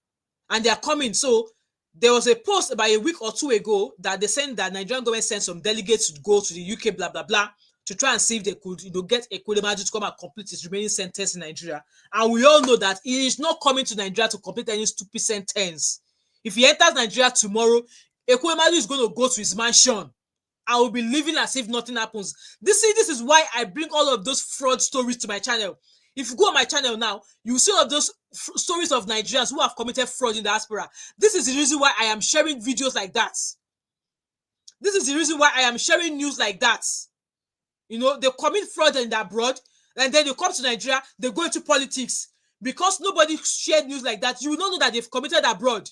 and they are coming. So there was a post about a week or 2 ago that they said that Nigerian government sent some delegates to go to the UK, blah blah blah, to try and see if they could, get Ekwere Madu to come and complete his remaining sentence in Nigeria. And we all know that he is not coming to Nigeria to complete any stupid sentence. If he enters Nigeria tomorrow, Ekwere Madu is going to go to his mansion. I will be living as if nothing happens. This is why I bring all of those fraud stories to my channel. If you go on my channel now, you will see all of those stories of Nigerians who have committed fraud in the diaspora. This is the reason why I am sharing videos like that. This is the reason why I am sharing news like that. They commit fraud in the abroad, and then they come to Nigeria, they go into politics. Because nobody shared news like that, you will not know that they've committed abroad.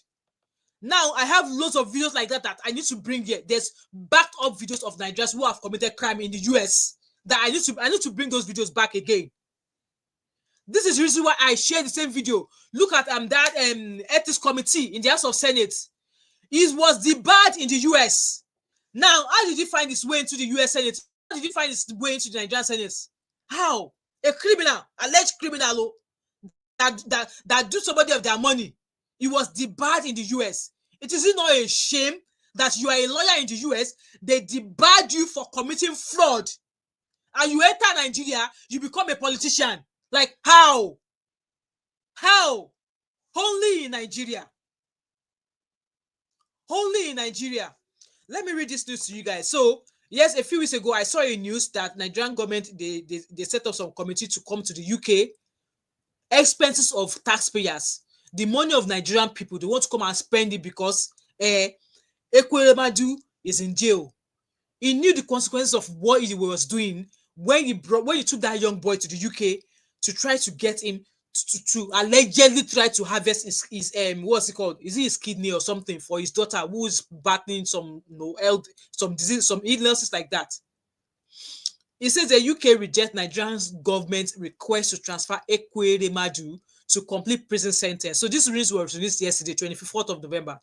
Now, I have loads of videos like that I need to bring here. There's backed up videos of Nigerians who have committed crime in the US that I need to bring those videos back again. This is the reason why I share the same video. Look at that ethics committee in the House of Senate. It was debarred in the US. Now, how did he find his way into the US Senate? How did he find his way into the Nigerian Senate? How? A criminal, alleged criminal that do somebody of their money. It was debarred in the US. It is not a shame that you are a lawyer in the US. They debarred you for committing fraud. And you enter Nigeria, you become a politician. Like, how? How? Only in Nigeria. Only in Nigeria. Let me read this news to you guys. So, yes, a few weeks ago, I saw a news that Nigerian government, they set up some committee to come to the UK. Expenses of taxpayers. The money of Nigerian people, they want to come and spend it because Ekwere Madu is in jail. He knew the consequences of what he was doing when he took that young boy to the UK to try to get him to allegedly try to harvest his what's it called? Is it his kidney or something for his daughter who is battling some health, some disease, some illnesses like that. It says the UK rejects Nigerian government request to transfer Ekweremadu to complete prison sentence. So this news was released yesterday, 24th of November.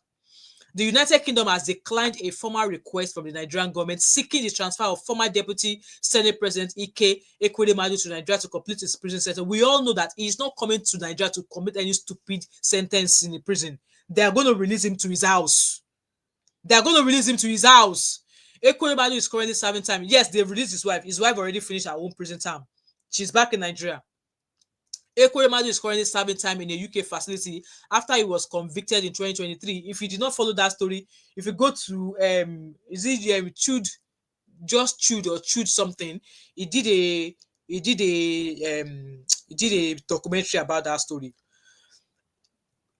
The United Kingdom has declined a formal request from the Nigerian government seeking the transfer of former Deputy Senate President Ike Ekweremadu to Nigeria to complete his prison sentence. We all know that he is not coming to Nigeria to commit any stupid sentence in the prison. They are going to release him to his house. They are going to release him to his house. Ekweremadu is currently serving time. Yes, they've released his wife. His wife already finished her own prison term. She's back in Nigeria. Ekweremadu is currently serving time in a UK facility after he was convicted in 2023. If you did not follow that story, if you go to Chewed something, he did a documentary about that story.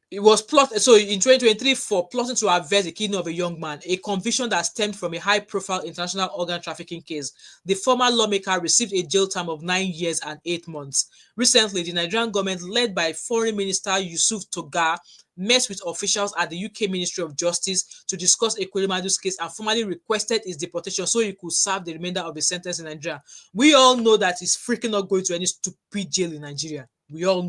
It was plotted. So in 2023, for plotting to avert the kidnapping of a young man, a conviction that stemmed from a high-profile international organ trafficking case, the former lawmaker received a jail term of 9 years and 8 months. Recently, the Nigerian government, led by Foreign Minister Yusuf Togar, met with officials at the UK Ministry of Justice to discuss Ekweremadu's case and formally requested his deportation so he could serve the remainder of the sentence in Nigeria. We all know that he's freaking not going to any stupid jail in Nigeria. We all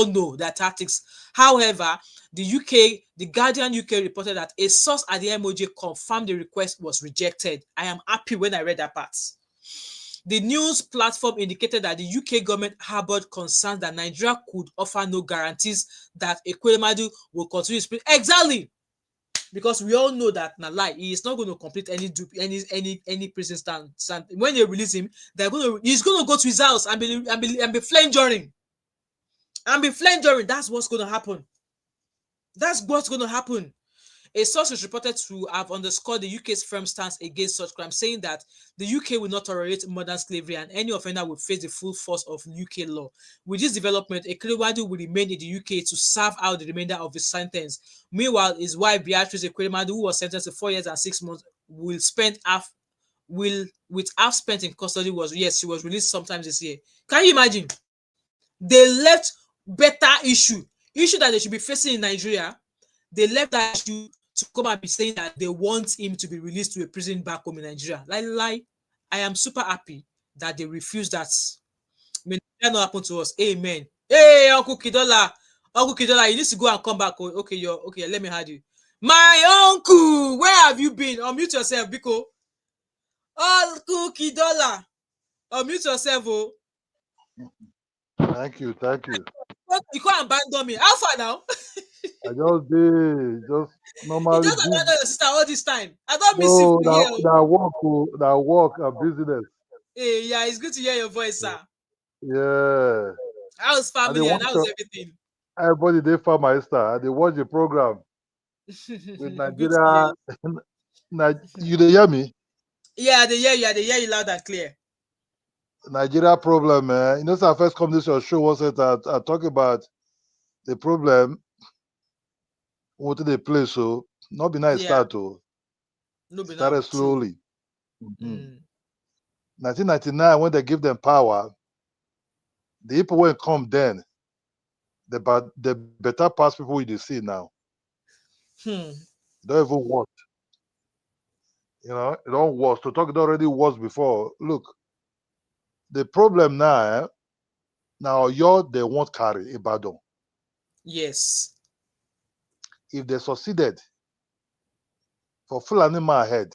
know their tactics. However, the Guardian UK reported that a source at the MOJ confirmed the request was rejected. I am happy when I read that part. The news platform indicated that the UK government harbored concerns that Nigeria could offer no guarantees that Ekweremadu will continue his prison. Exactly, because we all know that lie. He is not going to complete any prison stand. When they release him, he's going to go to his house and be flange-joring. That's what's going to happen. That's what's going to happen. A source is reported to have underscored the UK's firm stance against such crimes, saying that the UK will not tolerate modern slavery and any offender will face the full force of UK law. With this development, Ekweremadu will remain in the UK to serve out the remainder of his sentence. Meanwhile, his wife Beatrice Ekweremadu, who was sentenced to 4 years and 6 months, with half spent in custody, she was released sometime this year. Can you imagine? They left better issue that they should be facing in Nigeria. They left that issue to come and be saying that they want him to be released to a prison back home in Nigeria. I am super happy that they refused that. May that not happen to us. Amen. Hey, Uncle Kidola, you need to go and come back. Okay, let me have you. My uncle, where have you been? Unmute yourself, Biko. Uncle Kidola, unmute yourself, oh.
Thank you.
You can't abandon me. How far now?
I just normally.
You just abandon your sister all this time. I don't miss you here.
That work and business.
Hey, yeah, it's good to hear your voice, sir.
Yeah.
How's family and how's everything?
Everybody, they found my star. They watch the program with Nigeria. You hear me?
Yeah, they hear you loud and clear.
Nigeria problem, man. You know, so I first come this your show was it I talk about the problem. What did they play? So not be nice start to. Started slowly. 1999, when they give them power, the people won't come then. The better past people you see now. Don't even watch. You know, it don't was to talk. It already was before. Look, the problem now. Now they won't carry Ibadan.
Yes.
If they succeeded for Fulani man ahead.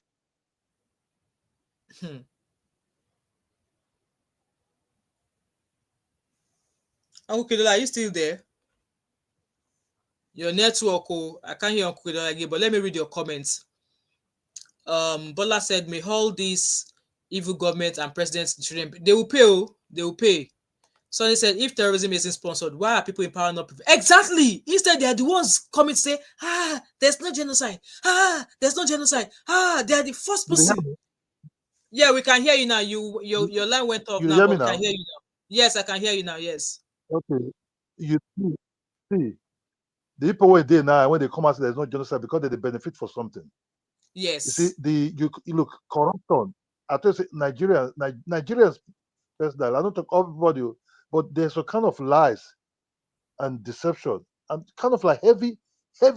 Uncle Kidola, are you still there? Your network, I can't hear Uncle Kidola again, but let me read your comments. Bola said, may all these evil government and presidents, they will pay. They will pay. Sonny said, if terrorism isn't sponsored, why are people empowering not people? Exactly. Instead, they are the ones coming to say, there's no genocide. There's no genocide. They are the first person. Yeah, we can hear you now. Your line went off now, but we can hear you now. Yes, I can hear you now. Yes.
Okay. You see, the people were there now when they come out, there's no genocide because they benefit for something.
Yes.
You see, you look, corruption. I tell you, Nigerians, personally, I don't talk everybody, but there's a kind of lies and deception and kind of like heavy,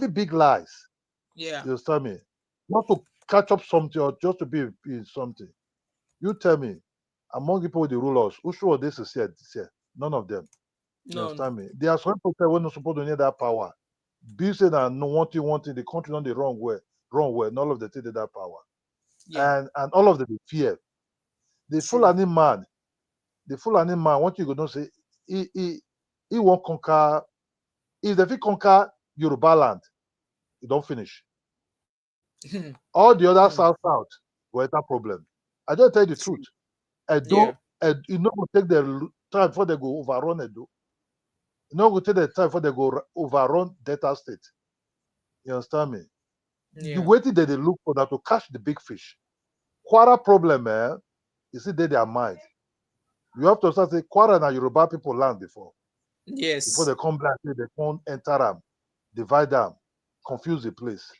big lies.
Yeah.
You understand me? Not to catch up something or just to be in something. You tell me, among people with the rulers, who show this is here? None of them. You understand me? There are some people that were not supposed to need that power. Be saying that no wanting the country on the wrong way. And all of them take that power. And all of them fear. The Fulani man, what you gonna say, he won't conquer. If they conquer Yoruba land, he don't finish. All the other south were that problem. I don't tell you the truth. You know, take the time before they go overrun Edo. You know, take the time before they go overrun Delta State. You understand me? The waiting that they look for that to catch the big fish. Kwara problem, you see, their mind. You have to start say Kwara and Yoruba people land before.
Yes.
Before they come back, they can't enter them, divide them, confuse the place.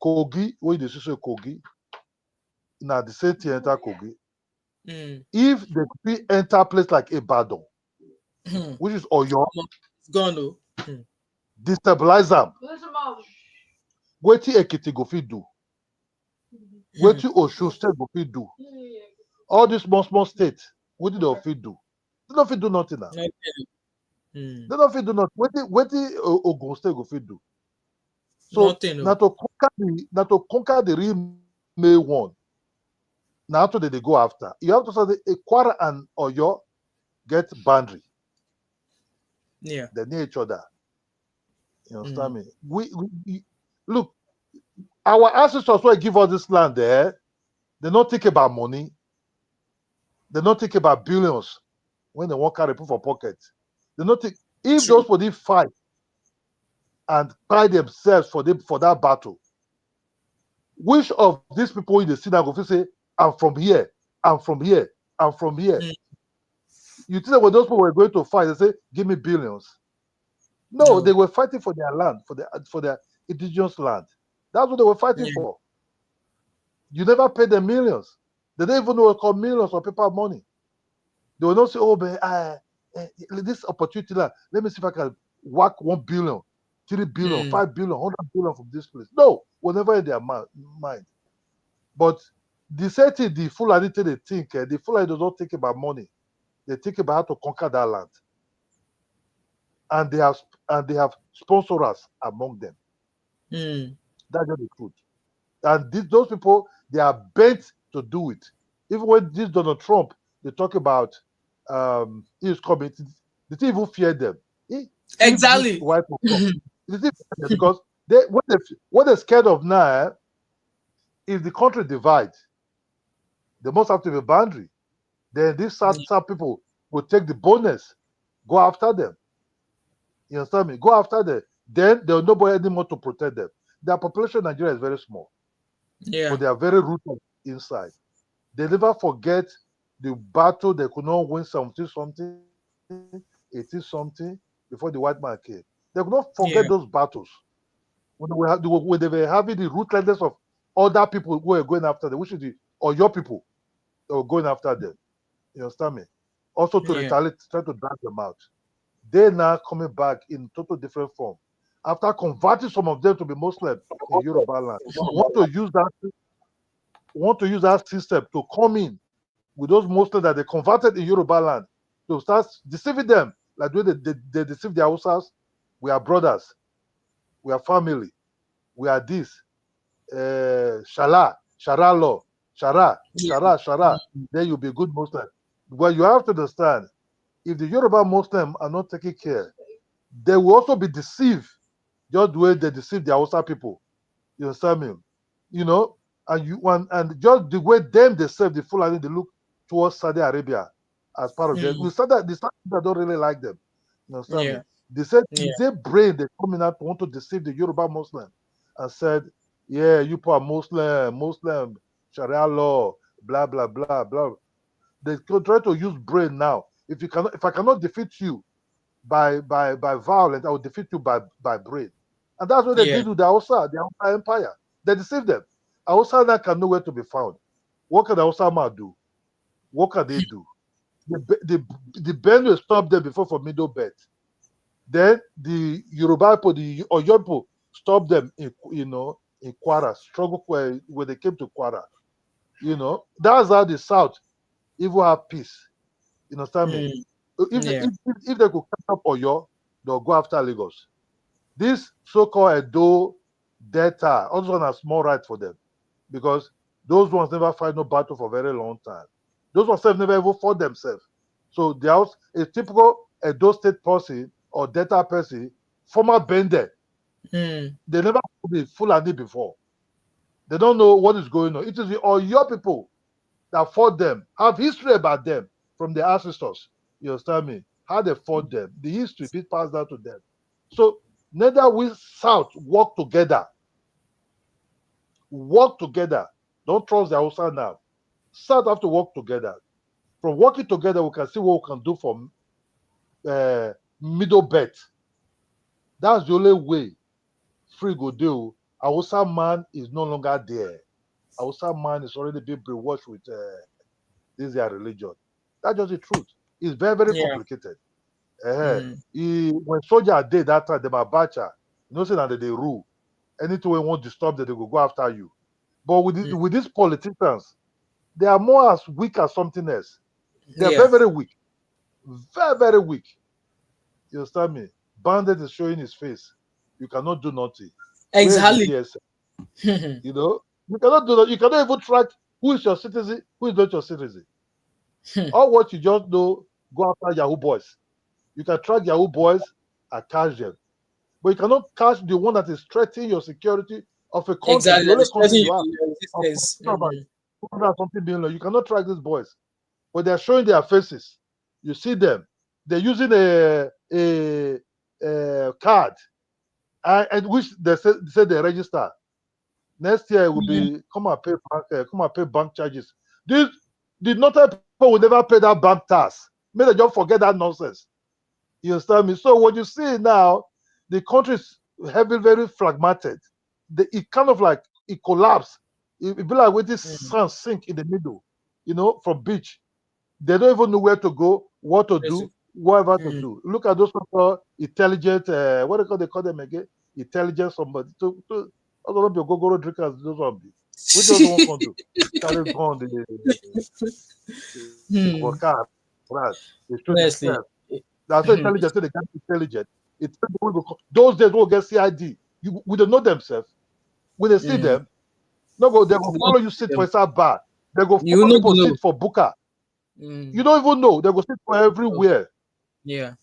Kogi, when you say Kogi, now the same thing enter Kogi. If they could enter a place like Ibadan, which is Oyo,
it's gone though.
Destabilize them. What Ekiti go fit do? What Osho State go fit do? All these small states, what did they fit do? They don't fit do nothing now. They don't fit do nothing. What Ogun State go fit do? So now to conquer the real May one. Now after they go after, you have to say the Kwara and Oyo get boundary.
Yeah,
they near each other. You understand me? We look, our ancestors who give us this land there, they don't think about money. They don't think about billions when they want carry people for pocket. They don't think if those people fight and buy themselves for that battle. Which of these people in the city go say, I'm from here, I'm from here, I'm from here. You think that when those people were going to fight, they say, give me billions. No, they were fighting for their land, for their indigenous land. That's what they were fighting for. You never pay them millions. They don't even know what called millions of paper money. They will not say, oh, but this opportunity, let me see if I can whack 1 billion, 3 billion, 5 billion, 100 billion from this place. No, whatever in their mind. But the same thing, the Fulani thing they think, the Fulani does not think about money. They think about how to conquer that land. And they have sponsors among them. That's just the truth. And those people, they are bent to do it. Even when this Donald Trump, they talk about his coming, they didn't even fear them.
Exactly.
White people, because what they're scared of now is the country divide. They must have to be a boundary. Then these some people will take the bonus, go after them. You understand me? Go after them. Then there will nobody anymore to protect them. Their population in Nigeria is very small.
Yeah.
But they are very rooted inside. They never forget the battle they could not win 17-something, 18-something before the white man came. They could not forget those battles. When they were having the ruthlessness of other people who were going after them, which is or your people that were going after them. You understand me? Also to retaliate, try to drag them out. They're now coming back in total different form. After converting some of them to be Muslim in Yoruba land, want to use that system to come in with those Muslims that they converted in Yoruba land to start deceiving them. Like the way they deceive the Hausas. We are brothers. We are family. We are this. Shara law. Shara. Then you'll be a good Muslim. But you have to understand, if the Yoruba Muslims are not taking care, they will also be deceived just the way they deceive the Hausa people. You understand me? You know, and just the way they serve the Fulani, they look towards Saudi Arabia as part of them. The Saudi don't really like them. You understand me? They said their brain, they coming out to want to deceive the Yoruba Muslim and said, yeah, you are Muslim, Sharia law, blah, blah, blah, blah. They try to use brain now. If I cannot defeat you by violence, I will defeat you by brain. And that's what they did with the Hausa Empire. They deceived them. Hausa now can nowhere to be found. What can the Hausa man do? What can they do? The Benue stopped them before for Middle Belt. Then the Yoruba people, the Oyo people stopped them in Kwara, struggle when they came to Kwara. You know, that's how the South even have peace. You understand me? If they could catch up Oyo, they'll go after Lagos. This so-called Edo Delta, also on a small right for them, because those ones never fight no battle for a very long time. Those ones never even fought themselves. So they are a typical Edo State person or Delta person, former Bende. They never be Fulani before. They don't know what is going on. It is all your people that fought them, have history about them from their ancestors. You understand me? How they fought them. The history is passed down to them. So neither we South work together. Work together. Don't trust the Hausa now. South have to work together. From working together, we can see what we can do for middle belt. That's the only way free go do. Hausa man is no longer there. Hausa man is already being brainwashed with this their religion. That's just the truth. It's very, very complicated. When soldiers did that time, they were bacha. You know, say that they rule. Anything we want to disturb them, they will go after you. But with these politicians, they are more as weak as something else. They are very, very weak. Very, very weak. You understand me? Bandit is showing his face. You cannot do nothing.
Exactly.
You know, you cannot do that. You cannot even track who is your citizen, who is not your citizen. All what you just know, go after Yahoo boys. You can track Yahoo boys and catch them. But you cannot catch the one that is threatening your security of a country.
Exactly.
The only country you have. Something being like, you cannot track these boys. But they're showing their faces. You see them. They're using a card, and which they say they register. Next year it will be come and pay bank charges. The northern people will never pay that bank tax. May they just forget that nonsense. You understand me? So what you see now, the country is heavily, very fragmented. It kind of like it collapsed. It be like with this sun sink in the middle, you know, from beach. They don't even know where to go, what to do, whatever to do. Look at those people, intelligent. What they call them again? Intelligent somebody. To I don't know, go drinkers. Those one be. Which other one can do? Carry on the worker, right? They show themselves. That's so intelligent. So they get intelligent. Those days will get CID. We don't know themselves. When they see them, no go. They will follow you. Sit for inside bar. They go follow people sit for booker. You don't even know. They go sit for everywhere.
Yeah.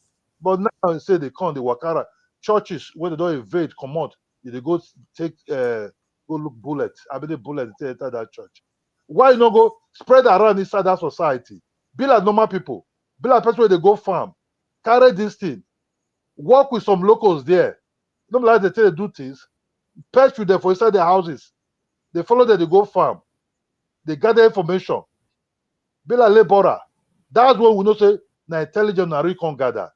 But now they say they come, the Wakara churches where they don't invade, come out. They go take go look bullets. I mean the bullet they enter that church. Why you not go spread around inside that society? Be like normal people. Be like people where they go farm. Carry this thing. Work with some locals there. Don't like they tell they do things. Patch with them for inside their houses. They follow them, they go farm. They gather information. Be like laborer. That's when we know say na intelligent na real con gather.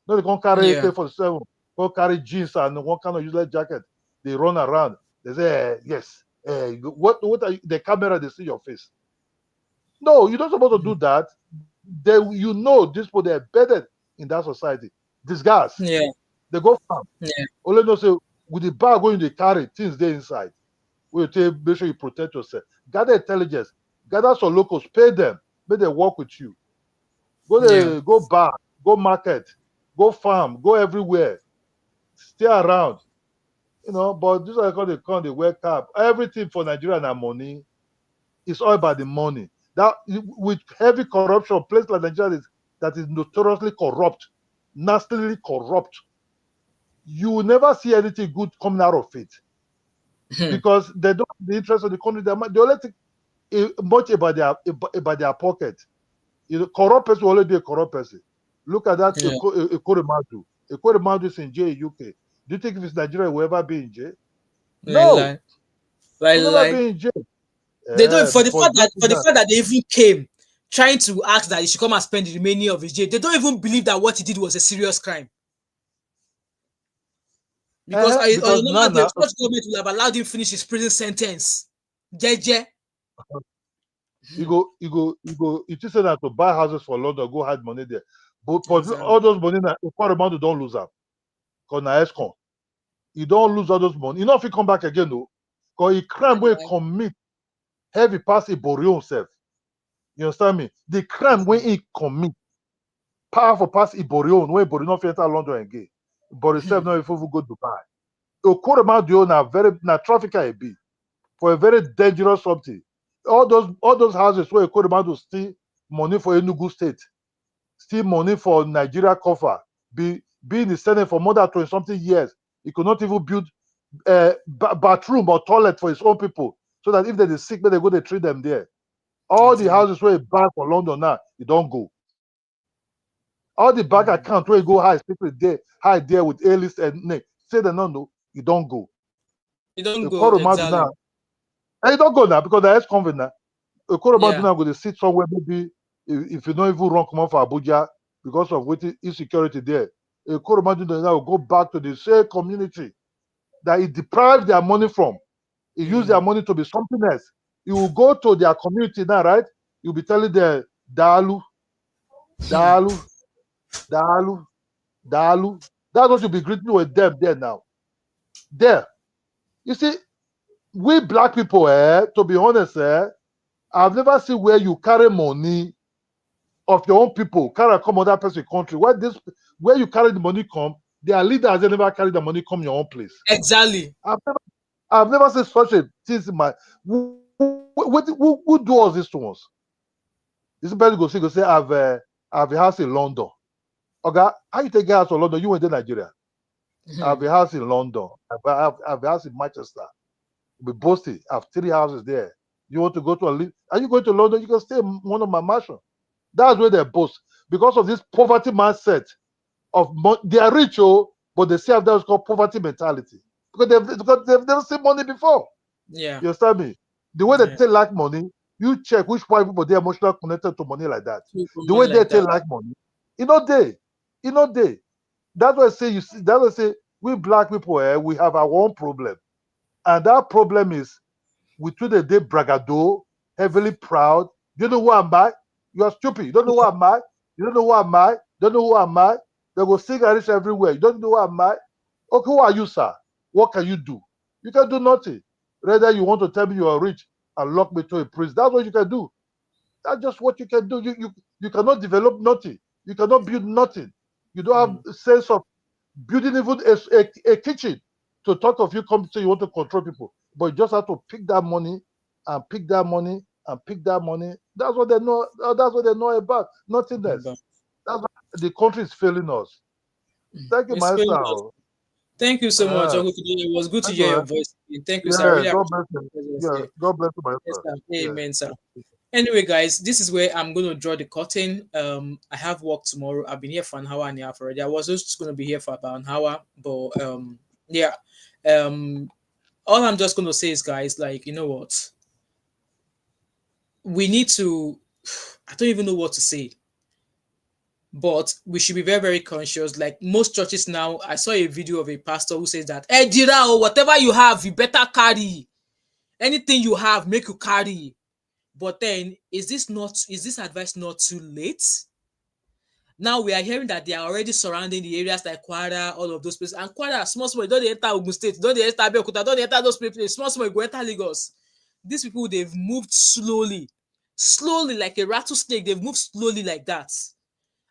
No, they can't carry AK-47, go carry jeans and one kind of useless jacket. They run around. They say, yes. What are you? The camera, they see your face. No, you're not supposed to do that. You know these people, they're embedded in that society. These guys, they go farm. Only know say with the bag going to carry things there inside. We tell make sure you protect yourself. Gather intelligence. Gather some locals. Pay them. Make them work with you. Go there, go bar, go market, go farm, go everywhere. Stay around. You know, but this is how they come, they wear cap. Everything for Nigeria and money is all about the money. That with heavy corruption, place like Nigeria that is notoriously corrupt, nastily corrupt. You will never see anything good coming out of it. Because they don't have the interest of the country. They only think much about their pocket. You know, corrupt person will only be a corrupt person. Look at that Ekoremadu. Ekoremadu is in jail in UK. Do you think if it's Nigeria, will ever be in jail? No. Will never be in jail.
They don't for the fact that they even came trying to ask that he should come and spend the remaining of his jail. They don't even believe that what he did was a serious crime. Because the Scottish government will have allowed him finish his prison sentence. JJ.
You just say that to buy houses for London, go hide money there. But all those money, quite amount you don't lose them. Because na ESCOM. You don't lose all those money. You know if you come back again, though. Because a crime where you commit heavy pass a burial himself. You understand me? The crime when he commit, powerful pass Ibori own, when Ibori not enter London again. Ibori self not even go Dubai. Okoroma do na very na trafficker a be for a very dangerous something. All those houses where Okoroma do steal money for Enugu State, steal money for Nigeria cover, be in the Senate for more than 20 something years. He could not even build bathroom or toilet for his own people, so that if they sick, they go they treat them there. All the houses where he buy for London now, you don't go. All the bank account where you go high, people there, high there with A-list and name. Say they don't know, you don't go.
You don't go, exactly.
Now. And you don't go now because the ex-convict now. Okoroma now go to sit somewhere, maybe if you don't even run come out for Abuja because of insecurity there. Okoroma now will go back to the same community that he deprived their money from. He used their money to be something else. He will go to their community now, right? You'll be telling them, Dalu, Dalu, Dalu, Dalu. That's what you'll be greeting with them there now. There. You see, we black people, to be honest, I've never seen where you carry money of your own people, carry come other person's country. Where you carry the money come, their leaders, they never carry the money come your own place.
Exactly.
I've never seen such a thing in my. Who do all this to us? This person go say, I have a house in London. Okay, how you take a house in London? You went to Nigeria. I have a house in London. I have a house in Manchester. Be boasting. I have 3 houses there. You want to go to a live? Are you going to London? You can stay in one of my mansions. That's where they boast because of this poverty mindset. They are rich, but they still have that called poverty mentality because they've never seen money before.
Yeah,
you understand me? The way they take like money, you check which white people they emotionally connected to money like that. The way they take like money, they. That's why I say That's why I say we black people, we have our own problem, and that problem is we today they bragado, heavily proud. You know who am I? You are stupid. You don't know who am I? You don't know who am I? Don't know who am I? They go sing Irish everywhere. You don't know who am I? Okay, who are you, sir? What can you do? You can do nothing. Rather, you want to tell me you are rich and lock me to a prison. That's what you can do. That's just what you can do. You cannot develop nothing. You cannot build nothing. You don't have a sense of building even a kitchen to talk of you come say you want to control people. But you just have to pick that money and pick that money and pick that money. That's what they know. That's what they know about. Nothing else. That's why the country is failing us. Thank you, my son.
Thank you so much, Uncle Kide. It was good to hear your voice. Thank you, sir. Really
God bless you. Yeah, God bless you, my
friend. Amen, sir. Anyway, guys, this is where I'm going to draw the curtain. I have work tomorrow. I've been here for an hour and a half already. I was just going to be here for about an hour, but yeah. All I'm just going to say is, guys, like, you know what? We need to. I don't even know what to say. But we should be very, very conscious. Like most churches now, I saw a video of a pastor who says that, hey, Dira, whatever you have, you better carry. Anything you have, make you carry. But then, is this advice not too late? Now we are hearing that they are already surrounding the areas like Kwara, all of those places. And Kwara, small, don't they enter Ogun State, don't they enter Abeokuta, don't they enter those places, small, go enter Lagos. These people, they've moved slowly, like a rattlesnake. They've moved slowly like that.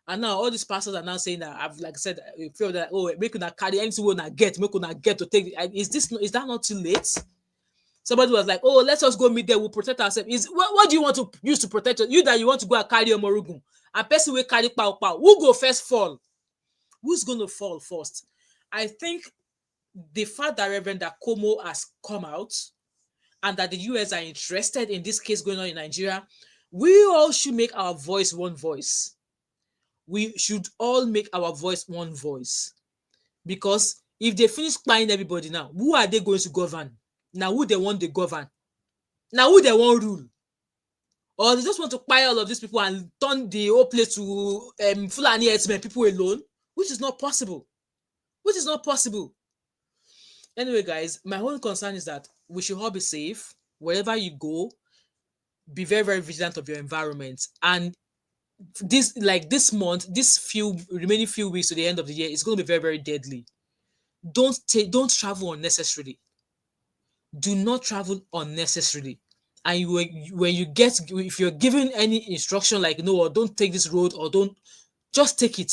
And now all these pastors are now saying that, I've like I said, I feel that, oh, make una carry anything we una get, make una get to take. Is that not too late? Somebody was like, oh, let's just go meet there, we'll protect ourselves. What do you want to use to protect you? That you want to go and carry a morugun, and person will carry pow. Who go first fall? Who's going to fall first? I think the fact that Reverend Akomo has come out and that the US are interested in this case going on in Nigeria, we all should make our voice one voice. We should all make our voice one voice. Because if they finish spying everybody now, who are they going to govern? Now who they want to govern? Now who they want rule? Or they just want to spy all of these people and turn the whole place to Fulani Herdsmen, people alone? Which is not possible. Anyway, guys, my whole concern is that we should all be safe. Wherever you go, be very, very vigilant of your environment. And this month, remaining few weeks to the end of the year, it's going to be very, very deadly. Don't travel unnecessarily. Do not travel unnecessarily. and when you get, if you're given any instruction like no, or don't take this road, or don't, just take it.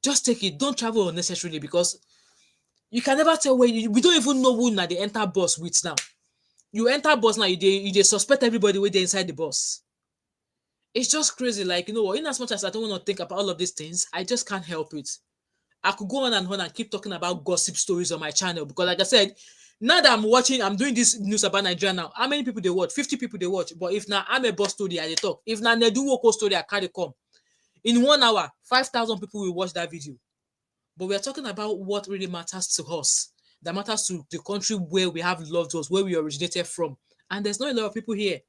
Just take it. Don't travel unnecessarily, because you can never tell where we don't even know who na they enter bus with now. You enter bus now, you dey suspect everybody where they inside the bus. It's just crazy. Like, in as much as I don't want to think about all of these things, I just can't help it. I could go on and keep talking about gossip stories on my channel, because like I said, now that I'm doing this news about Nigeria now, how many people they watch? 50 people they watch. But if now I'm a boss story, I dey talk. If now Nedu Woko story, I carry come. In 1 hour, 5,000 people will watch that video. But we are talking about what really matters to us, that matters to the country where we have loved ones, where we originated from. And there's not a lot of people here.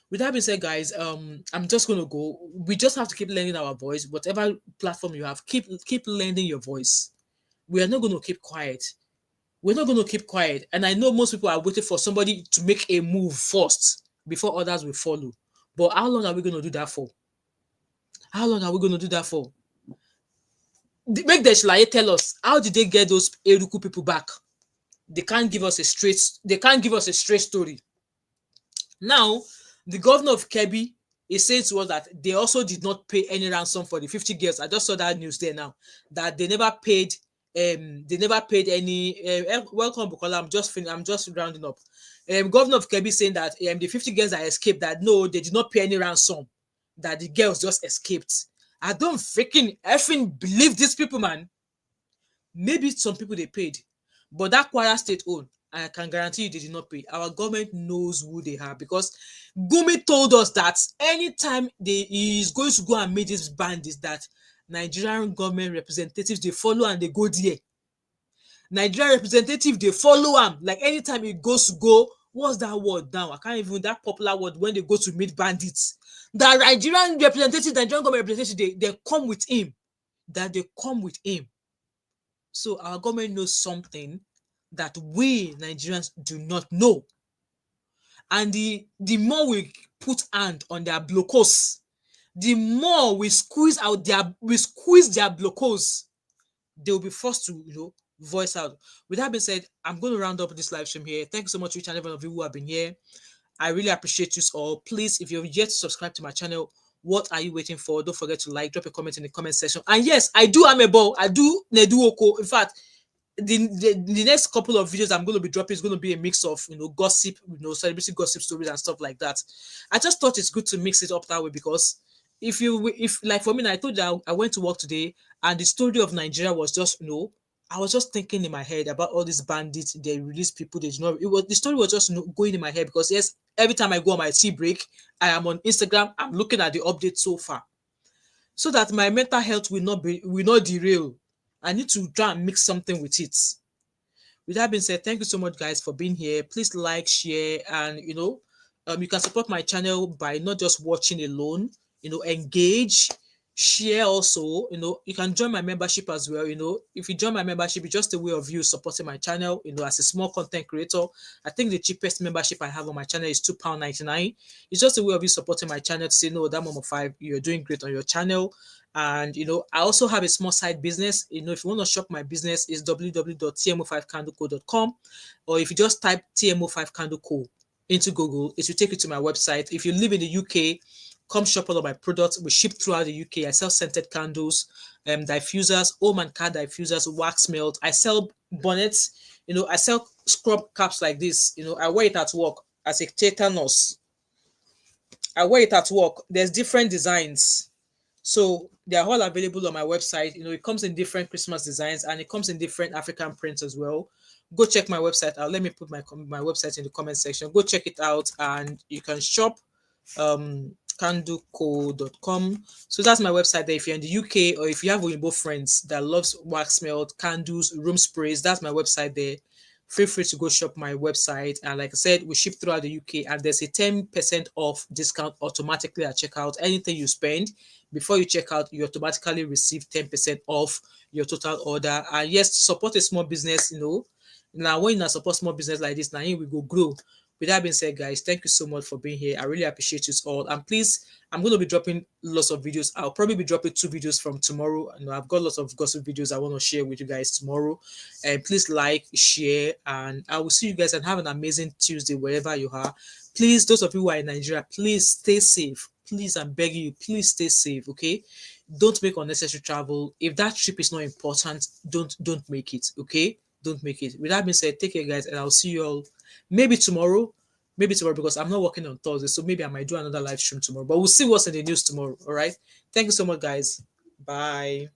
With that being said, guys, I'm just gonna go. We just have to keep lending our voice. Whatever platform you have, keep lending your voice. We are not gonna keep quiet. And I know most people are waiting for somebody to make a move first before others will follow. But how long are we gonna do that for? Make the Shalaye tell us, how did they get those Eruku people back? They can't give us a straight story. Now, the governor of Kebbi is saying to us that they also did not pay any ransom for the 50 girls. I just saw that news there now, that they never paid any welcome, Bukola. I'm just rounding up. Governor of Kebbi saying that the 50 girls that escaped, that no, they did not pay any ransom, that the girls just escaped. I don't freaking effing believe these people, man. Maybe some people they paid, but that Kwara State own, I can guarantee you they did not pay. Our government knows who they are, because Gumi told us that anytime he is going to go and meet these bandits, that Nigerian government representatives, they follow and they go there. Nigerian representative, they follow him. Like anytime he goes to go, what's that word now? I can't even, that popular word when they go to meet bandits. The Nigerian representative, Nigerian government representative, they come with him. So our government knows something that we Nigerians do not know. And the more we put hand on their blocos, the more we squeeze their blocos, they will be forced to, voice out. With that being said, I'm going to round up this live stream here. Thank you so much to each and every one of you who have been here. I really appreciate you all. Please, if you've yet to subscribe to my channel, what are you waiting for? Don't forget to like, drop a comment in the comment section. And yes, I do Amebo, I do Nedu Woko. In fact, the next couple of videos I'm going to be dropping is going to be a mix of gossip, celebrity gossip stories and stuff like that. I just thought it's good to mix it up that way, because if like for me, I told you I went to work today and the story of Nigeria was just I was just thinking in my head about all these bandits. They release people. They not. The story was just going in my head, because yes, every time I go on my tea break, I am on Instagram. I'm looking at the updates so far, so that my mental health will not derail. I need to try and mix something with it. With that being said, thank you so much, guys, for being here. Please like, share, and you can support my channel by not just watching alone. Engage. Share also, you can join my membership as well. If you join my membership, it's just a way of you supporting my channel. As a small content creator, I think the cheapest membership I have on my channel is £2.99. It's just a way of you supporting my channel to say, no, that Mom of 5, you're doing great on your channel. And I also have a small side business. If you want to shop my business, is www.tmo5candleco.com, or if you just type TMO5candleco into Google, it will take you to my website. If you live in the UK, come shop all of my products. We ship throughout the UK. I sell scented candles, diffusers, home and car diffusers, wax melt. I sell bonnets. I sell scrub caps like this. I wear it at work as a tetanus. I wear it at work. There's different designs. So they are all available on my website. It comes in different Christmas designs, and it comes in different African prints as well. Go check my website out. Let me put my website in the comment section. Go check it out, and you can shop. Candleco.com. So that's my website there. If you're in the UK, or if you have Oyinbo friends that loves wax melt, candles, room sprays, that's my website there. Feel free to go shop my website. And like I said, we ship throughout the UK, and there's a 10% off discount automatically at checkout. Anything you spend before you check out, you automatically receive 10% off your total order. And yes, support a small business. Now when you support small business like this, now we go grow. With that being said, guys, thank you so much for being here. I really appreciate you all. And please, I'm going to be dropping lots of videos. I'll probably be dropping 2 videos from tomorrow. And I've got lots of gossip videos I want to share with you guys tomorrow. And please like, share, and I will see you guys and have an amazing Tuesday wherever you are. Please, those of you who are in Nigeria, please stay safe. Please, I'm begging you, please stay safe, okay? Don't make unnecessary travel. If that trip is not important, don't make it, okay? Don't make it. With that being said, take care, guys, and I'll see you all maybe tomorrow, because I'm not working on Thursday, so maybe I might do another live stream tomorrow, but we'll see what's in the news tomorrow. All right, thank you so much, guys. Bye.